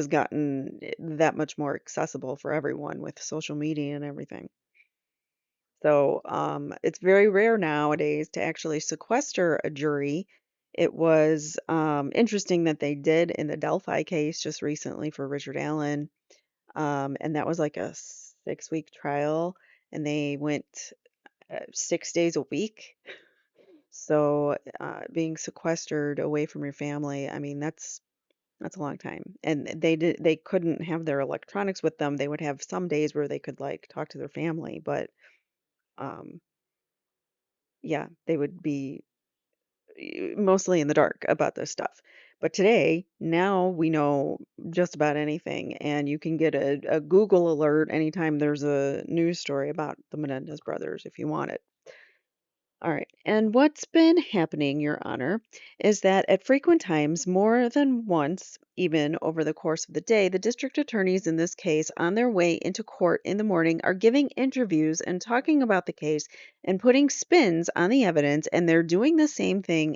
gotten that much more accessible for everyone with social media and everything. So it's very rare nowadays to actually sequester a jury. It was interesting that they did in the Delphi case just recently for Richard Allen. And that was like a 6-week trial, and they went 6 days a week. So being sequestered away from your family, I mean, that's a long time. And they couldn't have their electronics with them. They would have some days where they could like talk to their family, but um, yeah, they would be mostly in the dark about this stuff. But today, now we know just about anything, and you can get a Google alert anytime there's a news story about the Menendez brothers if you want it. All right. And what's been happening, Your Honor, is that at frequent times, more than once, even over the course of the day, the district attorneys in this case, on their way into court in the morning, are giving interviews and talking about the case and putting spins on the evidence, and they're doing the same thing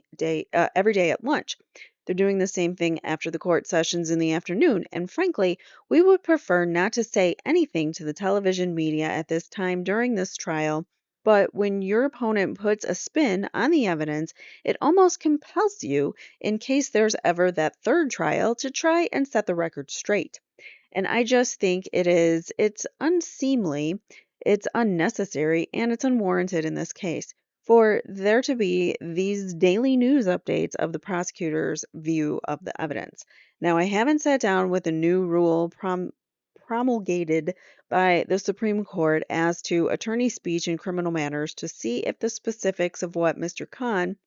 every day at lunch. They're doing the same thing after the court sessions in the afternoon. And frankly, we would prefer not to say anything to the television media at this time during this trial, but when your opponent puts a spin on the evidence, it almost compels you, in case there's ever that third trial, to try and set the record straight. And I just think it's unseemly, it's unnecessary, and it's unwarranted in this case for there to be these daily news updates of the prosecutor's view of the evidence. Now, I haven't sat down with a new rule promulgated by the Supreme Court as to attorney speech in criminal matters to see if the specifics of what Mr. Khan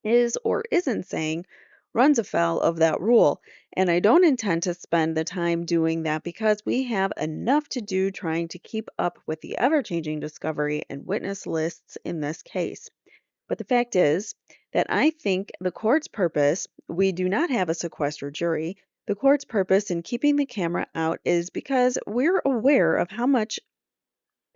is or isn't saying runs afoul of that rule, and I don't intend to spend the time doing that because we have enough to do trying to keep up with the ever-changing discovery and witness lists in this case. But the fact is that I think the court's purpose, we do not have a sequestered jury. The court's purpose in keeping the camera out is because we're aware of how much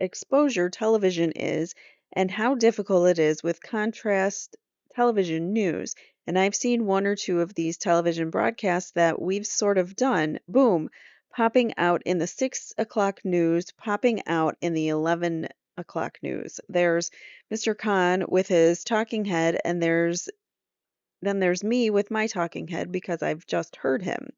exposure television is and how difficult it is with contrast television news. And I've seen one or two of these television broadcasts that we've sort of done, boom, popping out in the 6 o'clock news, popping out in the 11 o'clock news. There's Mr. Khan with his talking head, and then there's me with my talking head because I've just heard him.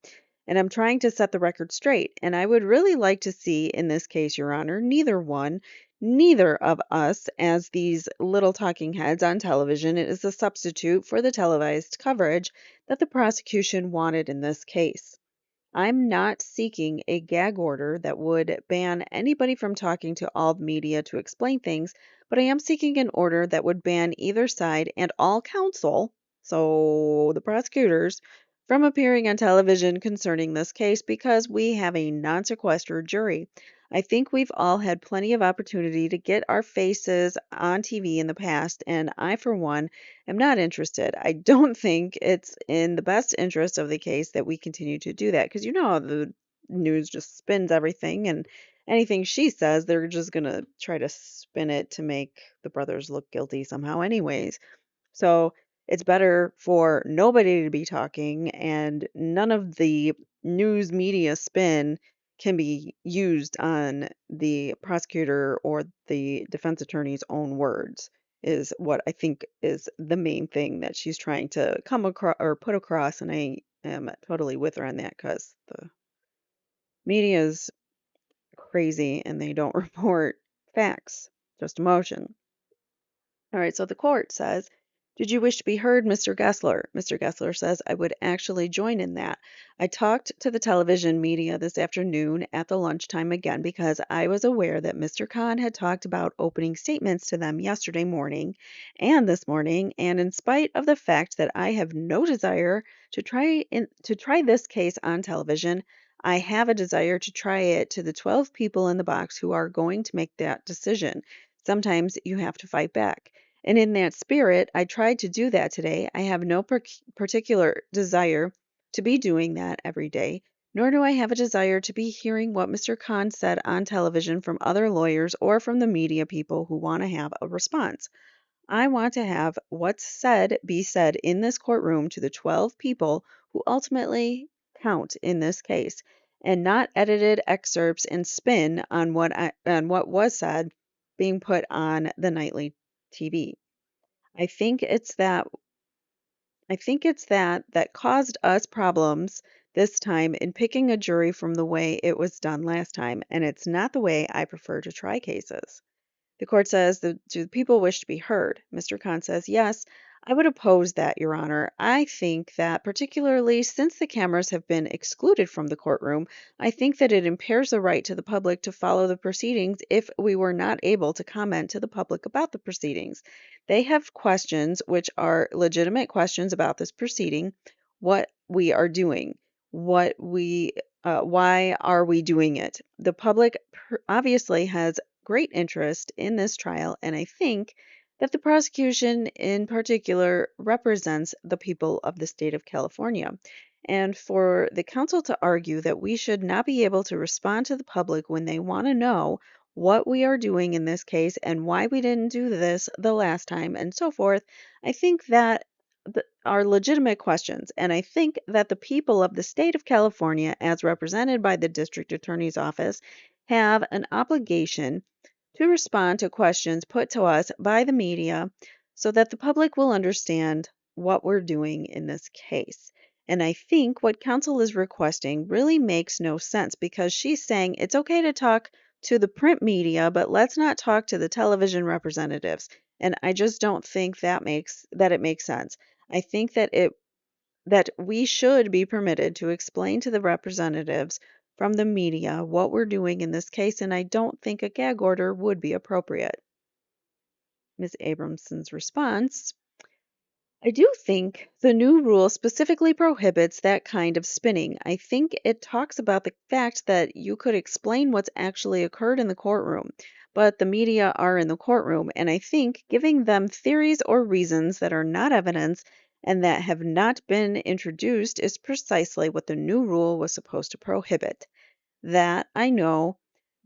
And I'm trying to set the record straight. And I would really like to see, in this case, Your Honor, neither of us as these little talking heads on television is a substitute for the televised coverage that the prosecution wanted in this case. I'm not seeking a gag order that would ban anybody from talking to all media to explain things, but I am seeking an order that would ban either side and all counsel, so the prosecutors, from appearing on television concerning this case because we have a non sequestered jury. I think we've all had plenty of opportunity to get our faces on TV in the past, and I, for one, am not interested. I don't think it's in the best interest of the case that we continue to do that because you know how the news just spins everything, and anything she says, they're just going to try to spin it to make the brothers look guilty somehow, anyways. So it's better for nobody to be talking, and none of the news media spin can be used on the prosecutor or the defense attorney's own words, is what I think is the main thing that she's trying to come across or put across. And I am totally with her on that because the media is crazy and they don't report facts, just emotion. All right, so the court says, did you wish to be heard, Mr. Gessler? Mr. Gessler says, I would actually join in that. I talked to the television media this afternoon at the lunchtime again because I was aware that Mr. Khan had talked about opening statements to them yesterday morning and this morning, and in spite of the fact that I have no desire to try this case on television, I have a desire to try it to the 12 people in the box who are going to make that decision. Sometimes you have to fight back. And in that spirit, I tried to do that today. I have no particular desire to be doing that every day, nor do I have a desire to be hearing what Mr. Khan said on television from other lawyers or from the media people who want to have a response. I want to have what's said be said in this courtroom to the 12 people who ultimately count in this case, and not edited excerpts and spin on what was said being put on the nightly TV. I think it's that that caused us problems this time in picking a jury from the way it was done last time, and it's not the way I prefer to try cases. The court says, do the people wish to be heard? Mr. Khan says, yes, I would oppose that, Your Honor. I think that particularly since the cameras have been excluded from the courtroom, I think that it impairs the right to the public to follow the proceedings if we were not able to comment to the public about the proceedings. They have questions which are legitimate questions about this proceeding, what we are doing, why are we doing it? The public obviously has great interest in this trial, and I think that the prosecution in particular represents the people of the state of California. And for the counsel to argue that we should not be able to respond to the public when they want to know what we are doing in this case and why we didn't do this the last time and so forth, I think that are legitimate questions. And I think that the people of the state of California, as represented by the district attorney's office, have an obligation to respond to questions put to us by the media so that the public will understand what we're doing in this case. And I think what counsel is requesting really makes no sense because she's saying it's okay to talk to the print media, but let's not talk to the television representatives. And I just don't think that it makes sense. I think that we should be permitted to explain to the representatives from the media what we're doing in this case, and I don't think a gag order would be appropriate. Ms. Abramson's response, I do think the new rule specifically prohibits that kind of spinning. I think it talks about the fact that you could explain what's actually occurred in the courtroom, but the media are in the courtroom, and I think giving them theories or reasons that are not evidence and that have not been introduced is precisely what the new rule was supposed to prohibit. That, I know,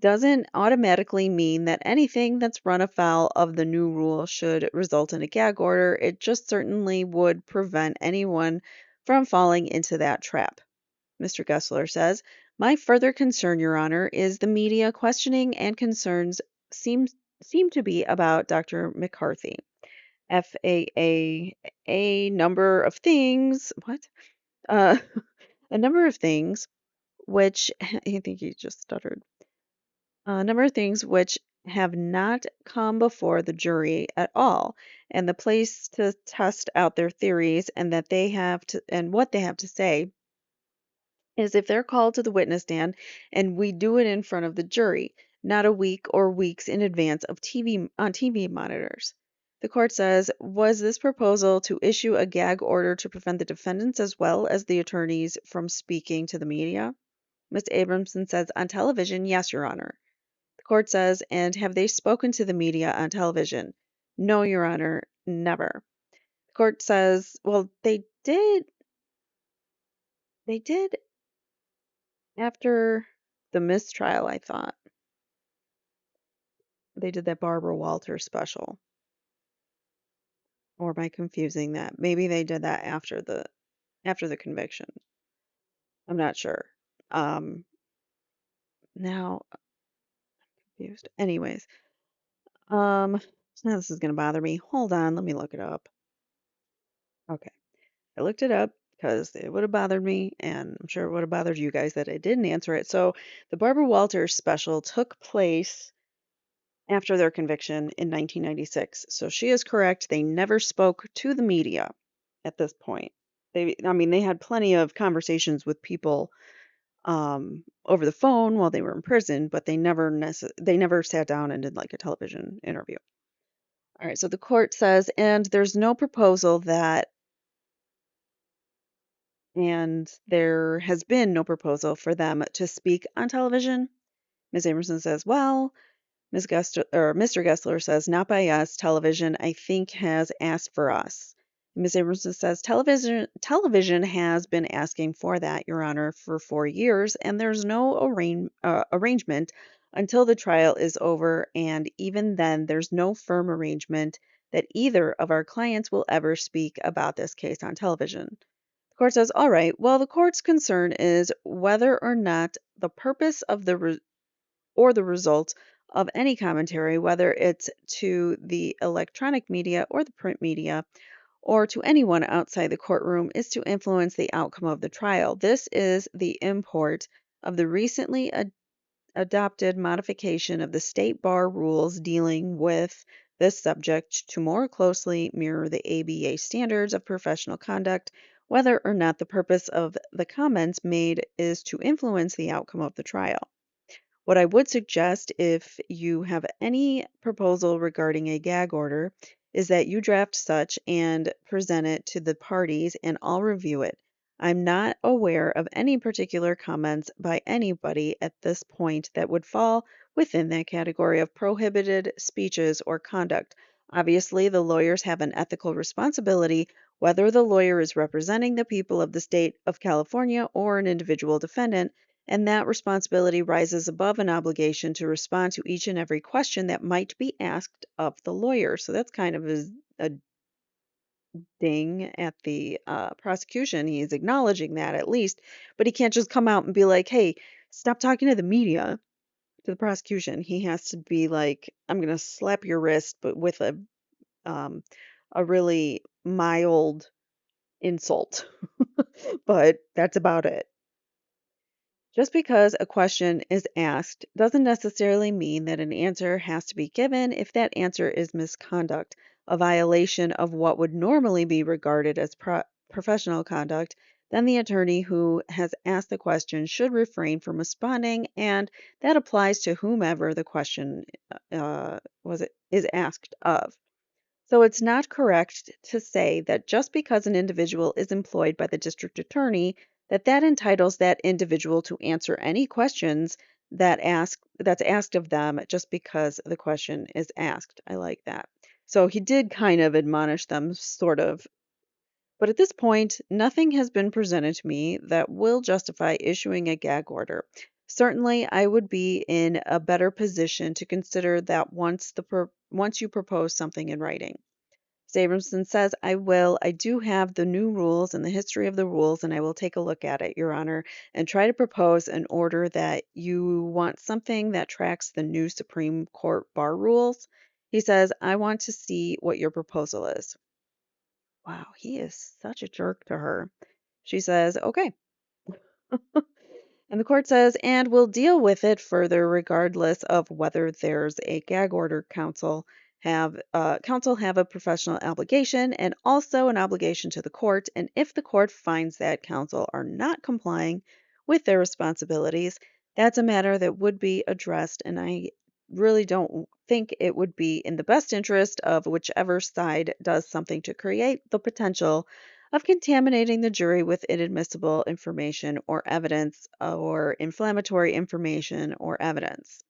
doesn't automatically mean that anything that's run afoul of the new rule should result in a gag order. It just certainly would prevent anyone from falling into that trap. Mr. Gessler says, my further concern, Your Honor, is the media questioning and concerns seems seem to be about Dr. McCarthy. FAA, number of things. What? Uh, a number of things which I think he just stuttered. A number of things which have not come before the jury at all, and the place to test out their theories and that they have to and what they have to say is if they're called to the witness stand and we do it in front of the jury, not a week or weeks in advance of TV monitors. The court says, was this proposal to issue a gag order to prevent the defendants as well as the attorneys from speaking to the media? Ms. Abramson says, on television, yes, Your Honor. The court says, and have they spoken to the media on television? No, Your Honor, never. The court says, well, they did after the mistrial, I thought. They did that Barbara Walters special. Or am I confusing that? Maybe they did that after the conviction. I'm not sure. Um, now I'm confused. Anyways, um, now this is gonna bother me. Hold on, let me look it up. Okay. I looked it up because it would have bothered me, and I'm sure it would have bothered you guys that I didn't answer it. So, the Barbara Walters special took place after their conviction in 1996. So, she is correct. They never spoke to the media at this point. I mean, they had plenty of conversations with people over the phone while they were in prison, but they never sat down and did like a television interview. All right, so the court says, and there's no proposal that and there has been no proposal for them to speak on television. Ms. Amerson says, well, Mr. Gessler says, not by us. Television, I think, has asked for us. Ms. Amerson says, television has been asking for that, Your Honor, for 4 years, and there's no arrangement until the trial is over, and even then, there's no firm arrangement that either of our clients will ever speak about this case on television. The court says, all right, well, the court's concern is whether or not the purpose of the result of any commentary, whether it's to the electronic media or the print media, or to anyone outside the courtroom, is to influence the outcome of the trial. This is the import of the recently adopted modification of the state bar rules dealing with this subject to more closely mirror the ABA standards of professional conduct, whether or not the purpose of the comments made is to influence the outcome of the trial. What I would suggest if you have any proposal regarding a gag order is that you draft such and present it to the parties and I'll review it. I'm not aware of any particular comments by anybody at this point that would fall within that category of prohibited speeches or conduct. Obviously, the lawyers have an ethical responsibility, whether the lawyer is representing the people of the state of California or an individual defendant, and that responsibility rises above an obligation to respond to each and every question that might be asked of the lawyer. So that's kind of a ding at the prosecution. He's acknowledging that at least, but he can't just come out and be like, hey, stop talking to the media, to the prosecution. He has to be like, I'm going to slap your wrist, but with um, a really mild insult. But that's about it. Just because a question is asked doesn't necessarily mean that an answer has to be given if that answer is misconduct, a violation of what would normally be regarded as professional conduct. Then the attorney who has asked the question should refrain from responding, and that applies to whomever the question is asked of. So it's not correct to say that just because an individual is employed by the district attorney, that entitles that individual to answer any questions that's asked of them just because the question is asked. I like that. So he did kind of admonish them, sort of. But at this point, nothing has been presented to me that will justify issuing a gag order. Certainly, I would be in a better position to consider that once you propose something in writing. Abramson says, I will. I do have the new rules and the history of the rules, and I will take a look at it, Your Honor, and try to propose an order that you want something that tracks the new Supreme Court bar rules. He says, I want to see what your proposal is. Wow, he is such a jerk to her. She says, okay. And the court says, and we'll deal with it further regardless of whether there's a gag order. Counsel have a professional obligation and also an obligation to the court. And if the court finds that counsel are not complying with their responsibilities, that's a matter that would be addressed. And I really don't think it would be in the best interest of whichever side does something to create the potential of contaminating the jury with inadmissible information or evidence or inflammatory information or evidence.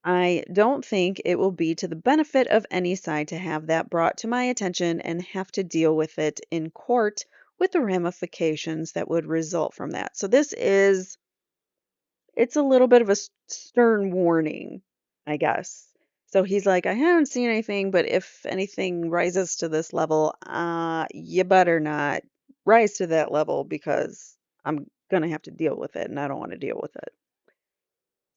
I don't think it will be to the benefit of any side to have that brought to my attention and have to deal with it in court with the ramifications that would result from that. So it's a little bit of a stern warning, I guess. So he's like, I haven't seen anything, but if anything rises to this level, you better not rise to that level because I'm gonna have to deal with it, and I don't want to deal with it.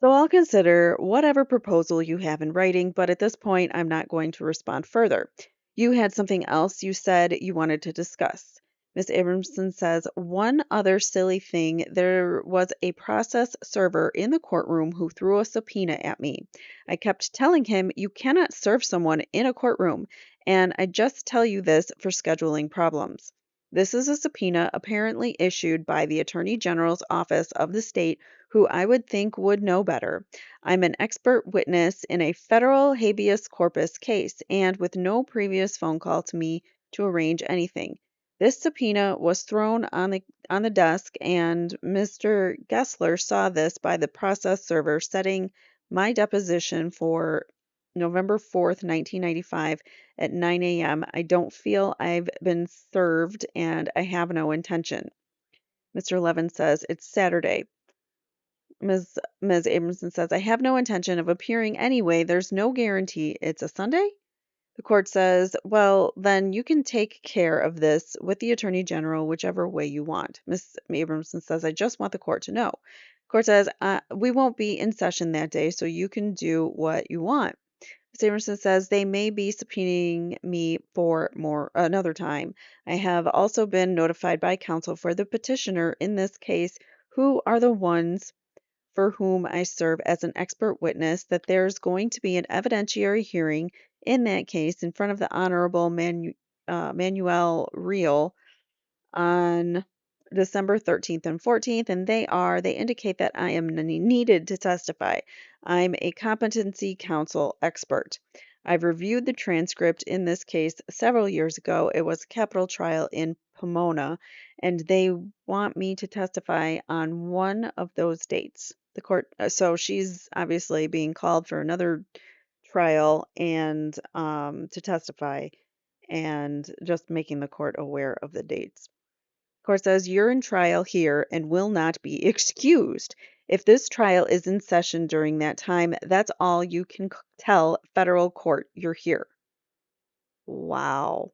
So I'll consider whatever proposal you have in writing, but at this point, I'm not going to respond further. You had something else you said you wanted to discuss. Miss Abramson says, one other silly thing. There was a process server in the courtroom who threw a subpoena at me. I kept telling him, you cannot serve someone in a courtroom, and I just tell you this for scheduling problems. This is a subpoena apparently issued by the Attorney General's office of the state, who I would think would know better. I'm an expert witness in a federal habeas corpus case, and with no previous phone call to me to arrange anything. This subpoena was thrown on the desk, and Mr. Gessler saw this by the process server setting my deposition for November 4th, 1995 at 9 a.m. I don't feel I've been served, and I have no intention. Mr. Levin says, it's Saturday. Ms. Abramson says, I have no intention of appearing anyway. There's no guarantee. It's a Sunday? The court says, well, then you can take care of this with the Attorney General whichever way you want. Ms. Abramson says, I just want the court to know. The court says, we won't be in session that day, so you can do what you want. Ms. Abramson says, they may be subpoenaing me for another time. I have also been notified by counsel for the petitioner in this case, who are the ones for whom I serve as an expert witness, that there's going to be an evidentiary hearing in that case in front of the Honorable Manuel Real on December 13th and 14th, and they indicate that I am needed to testify. I'm a competency counsel expert. I've reviewed the transcript in this case several years ago. It was a capital trial in Pomona, and they want me to testify on one of those dates. The court, so she's obviously being called for another trial and to testify, and just making the court aware of the dates. Court says you're in trial here and will not be excused. If this trial is in session during that time, that's all you can tell federal court. You're here. Wow.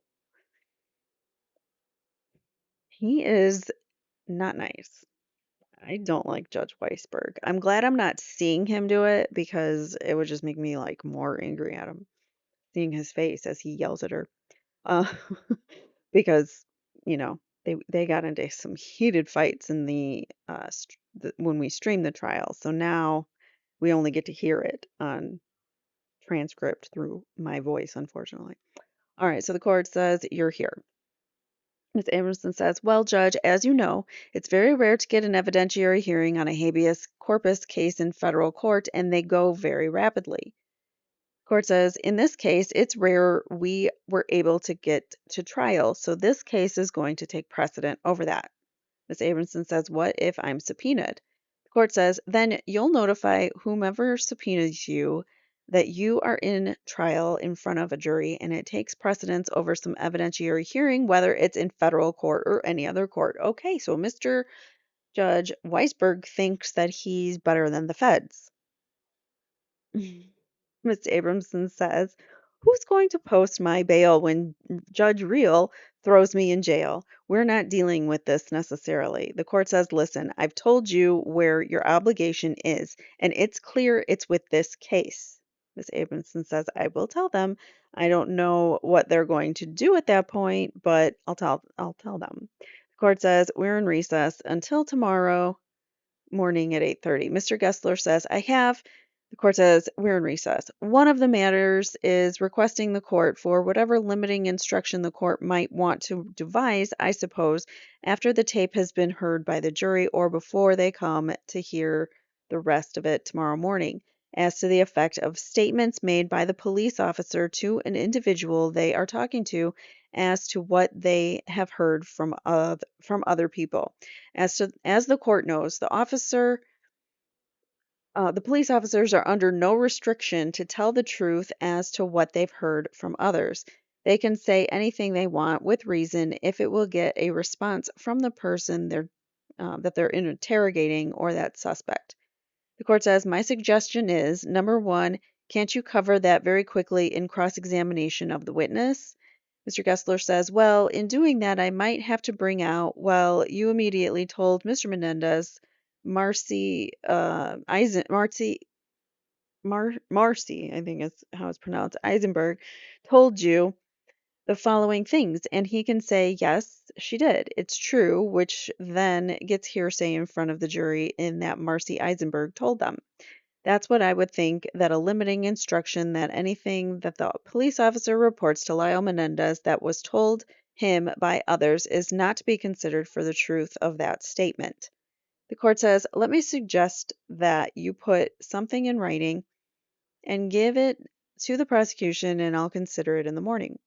He is not nice. I don't like Judge Weisberg. I'm glad I'm not seeing him do it because it would just make me like more angry at him, seeing his face as he yells at her. Uh, because they got into some heated fights in when we streamed the trial. So now we only get to hear it on transcript through my voice, unfortunately. All right, so the court says you're here. Ms. Amerson says, well, Judge, as you know, it's very rare to get an evidentiary hearing on a habeas corpus case in federal court, and they go very rapidly. Court says, in this case, it's rare we were able to get to trial, so this case is going to take precedent over that. Ms. Abramson says, what if I'm subpoenaed? The court says, then you'll notify whomever subpoenas you that you are in trial in front of a jury and it takes precedence over some evidentiary hearing, whether it's in federal court or any other court. Okay, so Mr. Judge Weisberg thinks that he's better than the feds. Mr. Abramson says, who's going to post my bail when Judge Reel throws me in jail? We're not dealing with this necessarily. The court says, listen, I've told you where your obligation is, and it's clear it's with this case. Ms. Abramson says, I will tell them. I don't know what they're going to do at that point, but I'll tell them. The court says, we're in recess until tomorrow morning at 8:30. Mr. Gessler says, the court says, we're in recess. One of the matters is requesting the court for whatever limiting instruction the court might want to devise, I suppose, after the tape has been heard by the jury or before they come to hear the rest of it tomorrow morning, as to the effect of statements made by the police officer to an individual they are talking to as to what they have heard from other people. As the court knows, the police officers are under no restriction to tell the truth as to what they've heard from others. They can say anything they want with reason if it will get a response from the person that they're interrogating or that suspect. The court says, my suggestion is, number one, can't you cover that very quickly in cross-examination of the witness? Mr. Gessler says, well, in doing that, I might have to bring out, well, you immediately told Mr. Menendez, Marcy, I think is how it's pronounced, Eisenberg, told you the following things. And he can say, yes, she did. It's true, which then gets hearsay in front of the jury in that Marcy Eisenberg told them. That's what I would think, that a limiting instruction that anything that the police officer reports to Lyle Menendez that was told him by others is not to be considered for the truth of that statement. The court says, let me suggest that you put something in writing and give it to the prosecution and I'll consider it in the morning.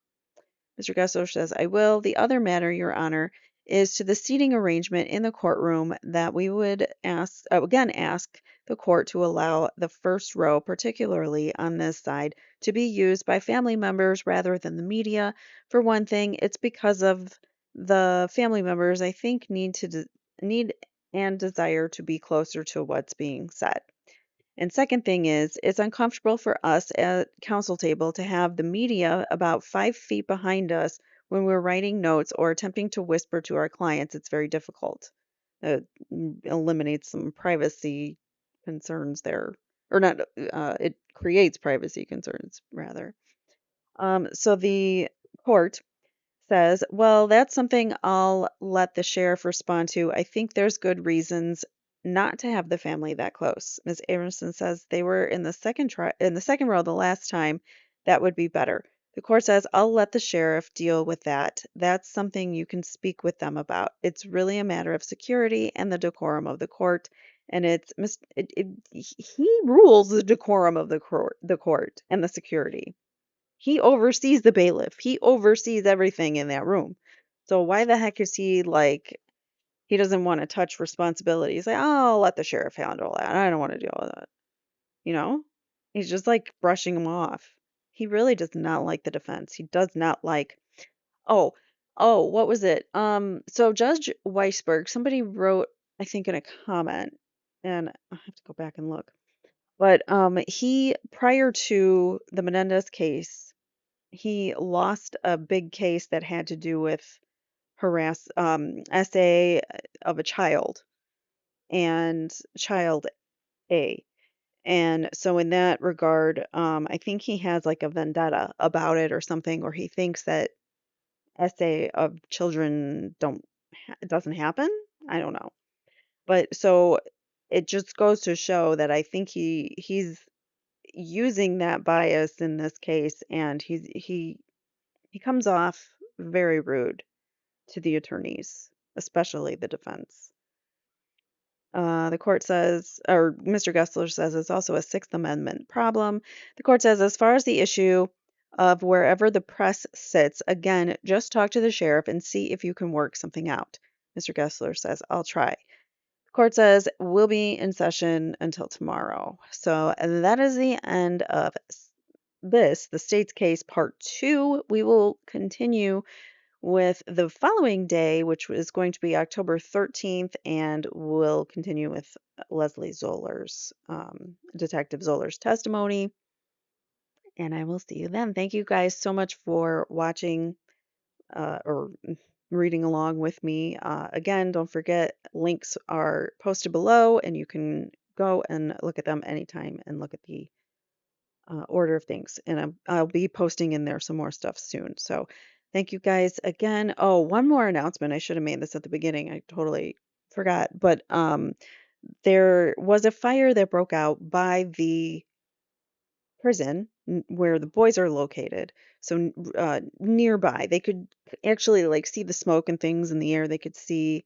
Mr. Gessler says, I will. The other matter, Your Honor, is to the seating arrangement in the courtroom that we would again ask the court to allow the first row, particularly on this side, to be used by family members rather than the media. For one thing, it's because of the family members, I think, need and desire to be closer to what's being said. And second thing is, it's uncomfortable for us at counsel table to have the media about 5 feet behind us when we're writing notes or attempting to whisper to our clients. It's very difficult. It eliminates some privacy concerns there, or not. It creates privacy concerns rather. So the court says, well, that's something I'll let the sheriff respond to. I think there's good reasons not to have the family that close. Ms. Aronson says they were in the second row the last time. That would be better. The court says, I'll let the sheriff deal with that. That's something you can speak with them about. It's really a matter of security and the decorum of the court. And he rules the decorum of the court and the security. He oversees the bailiff. He oversees everything in that room. So why the heck is he like, he doesn't want to touch responsibility? He's like, oh, I'll let the sheriff handle that. I don't want to deal with it. You know? He's just like brushing him off. He really does not like the defense. He does not like, oh, what was it? So Judge Weisberg, somebody wrote, I think in a comment, and I have to go back and look. But he, prior to the Menendez case, he lost a big case that had to do with SA of a child and child A. And so in that regard, I think he has like a vendetta about it or something, or he thinks that SA of children it doesn't happen. I don't know. But so it just goes to show that I think he's using that bias in this case, and he comes off very rude to the attorneys, especially the defense. The court says, or Mr. Gessler says, it's also a Sixth Amendment problem. The court says, as far as the issue of wherever the press sits, again, just talk to the sheriff and see if you can work something out. Mr. Gessler says, I'll try. Court says we'll be in session until tomorrow. So that is the end of the state's case part 2. We will continue with the following day, which is going to be October 13th, and we'll continue with Leslie Zoeller's, Detective Zoeller's testimony. And I will see you then. Thank you guys so much for watching or reading along with me. Again, don't forget, links are posted below, and you can go and look at them anytime and look at the order of things. And I'll be posting in there some more stuff soon. So thank you guys again. Oh, one more announcement. I should have made this at the beginning. I totally forgot. But there was a fire that broke out by the prison where the boys are located. So nearby, they could actually like see the smoke and things in the air. They could see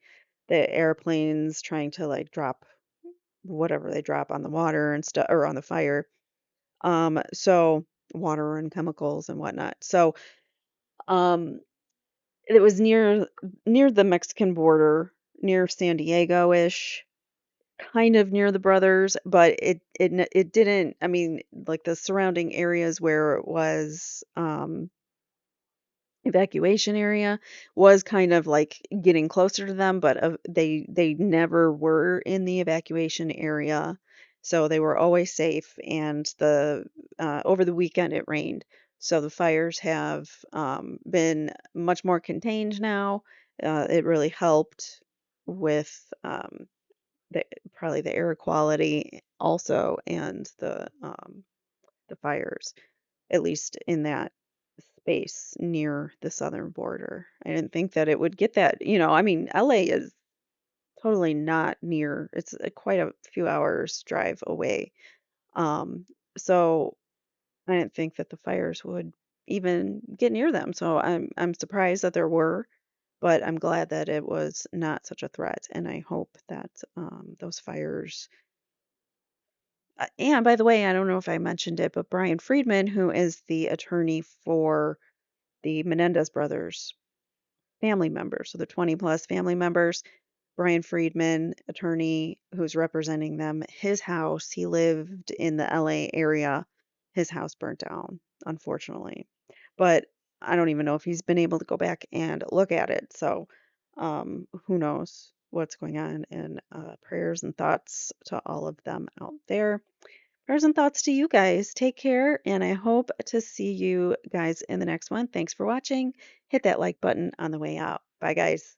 the airplanes trying to like drop whatever they drop on the water and stuff or on the fire. So water and chemicals and whatnot. So um, it was near the Mexican border, near San Diego-ish, kind of near the brothers, but it didn't. I mean, like the surrounding areas where it was evacuation area was kind of like getting closer to them, but they never were in the evacuation area, so they were always safe. And the over the weekend it rained, so the fires have been much more contained now. It really helped with the probably the air quality also, and the fires, at least in that space near the southern border. I didn't think that it would get that. I mean, LA is totally not near. It's quite a few hours drive away. Um, so I didn't think that the fires would even get near them. So I'm surprised that there were, but I'm glad that it was not such a threat. And I hope that those fires. And by the way, I don't know if I mentioned it, but Brian Friedman, who is the attorney for the Menendez brothers family members, so the 20 plus family members, Brian Friedman, attorney who's representing them, his house, he lived in the LA area, his house burnt down, unfortunately. But I don't even know if he's been able to go back and look at it. So who knows what's going on, and prayers and thoughts to all of them out there. Prayers and thoughts to you guys. Take care, and I hope to see you guys in the next one. Thanks for watching. Hit that like button on the way out. Bye, guys.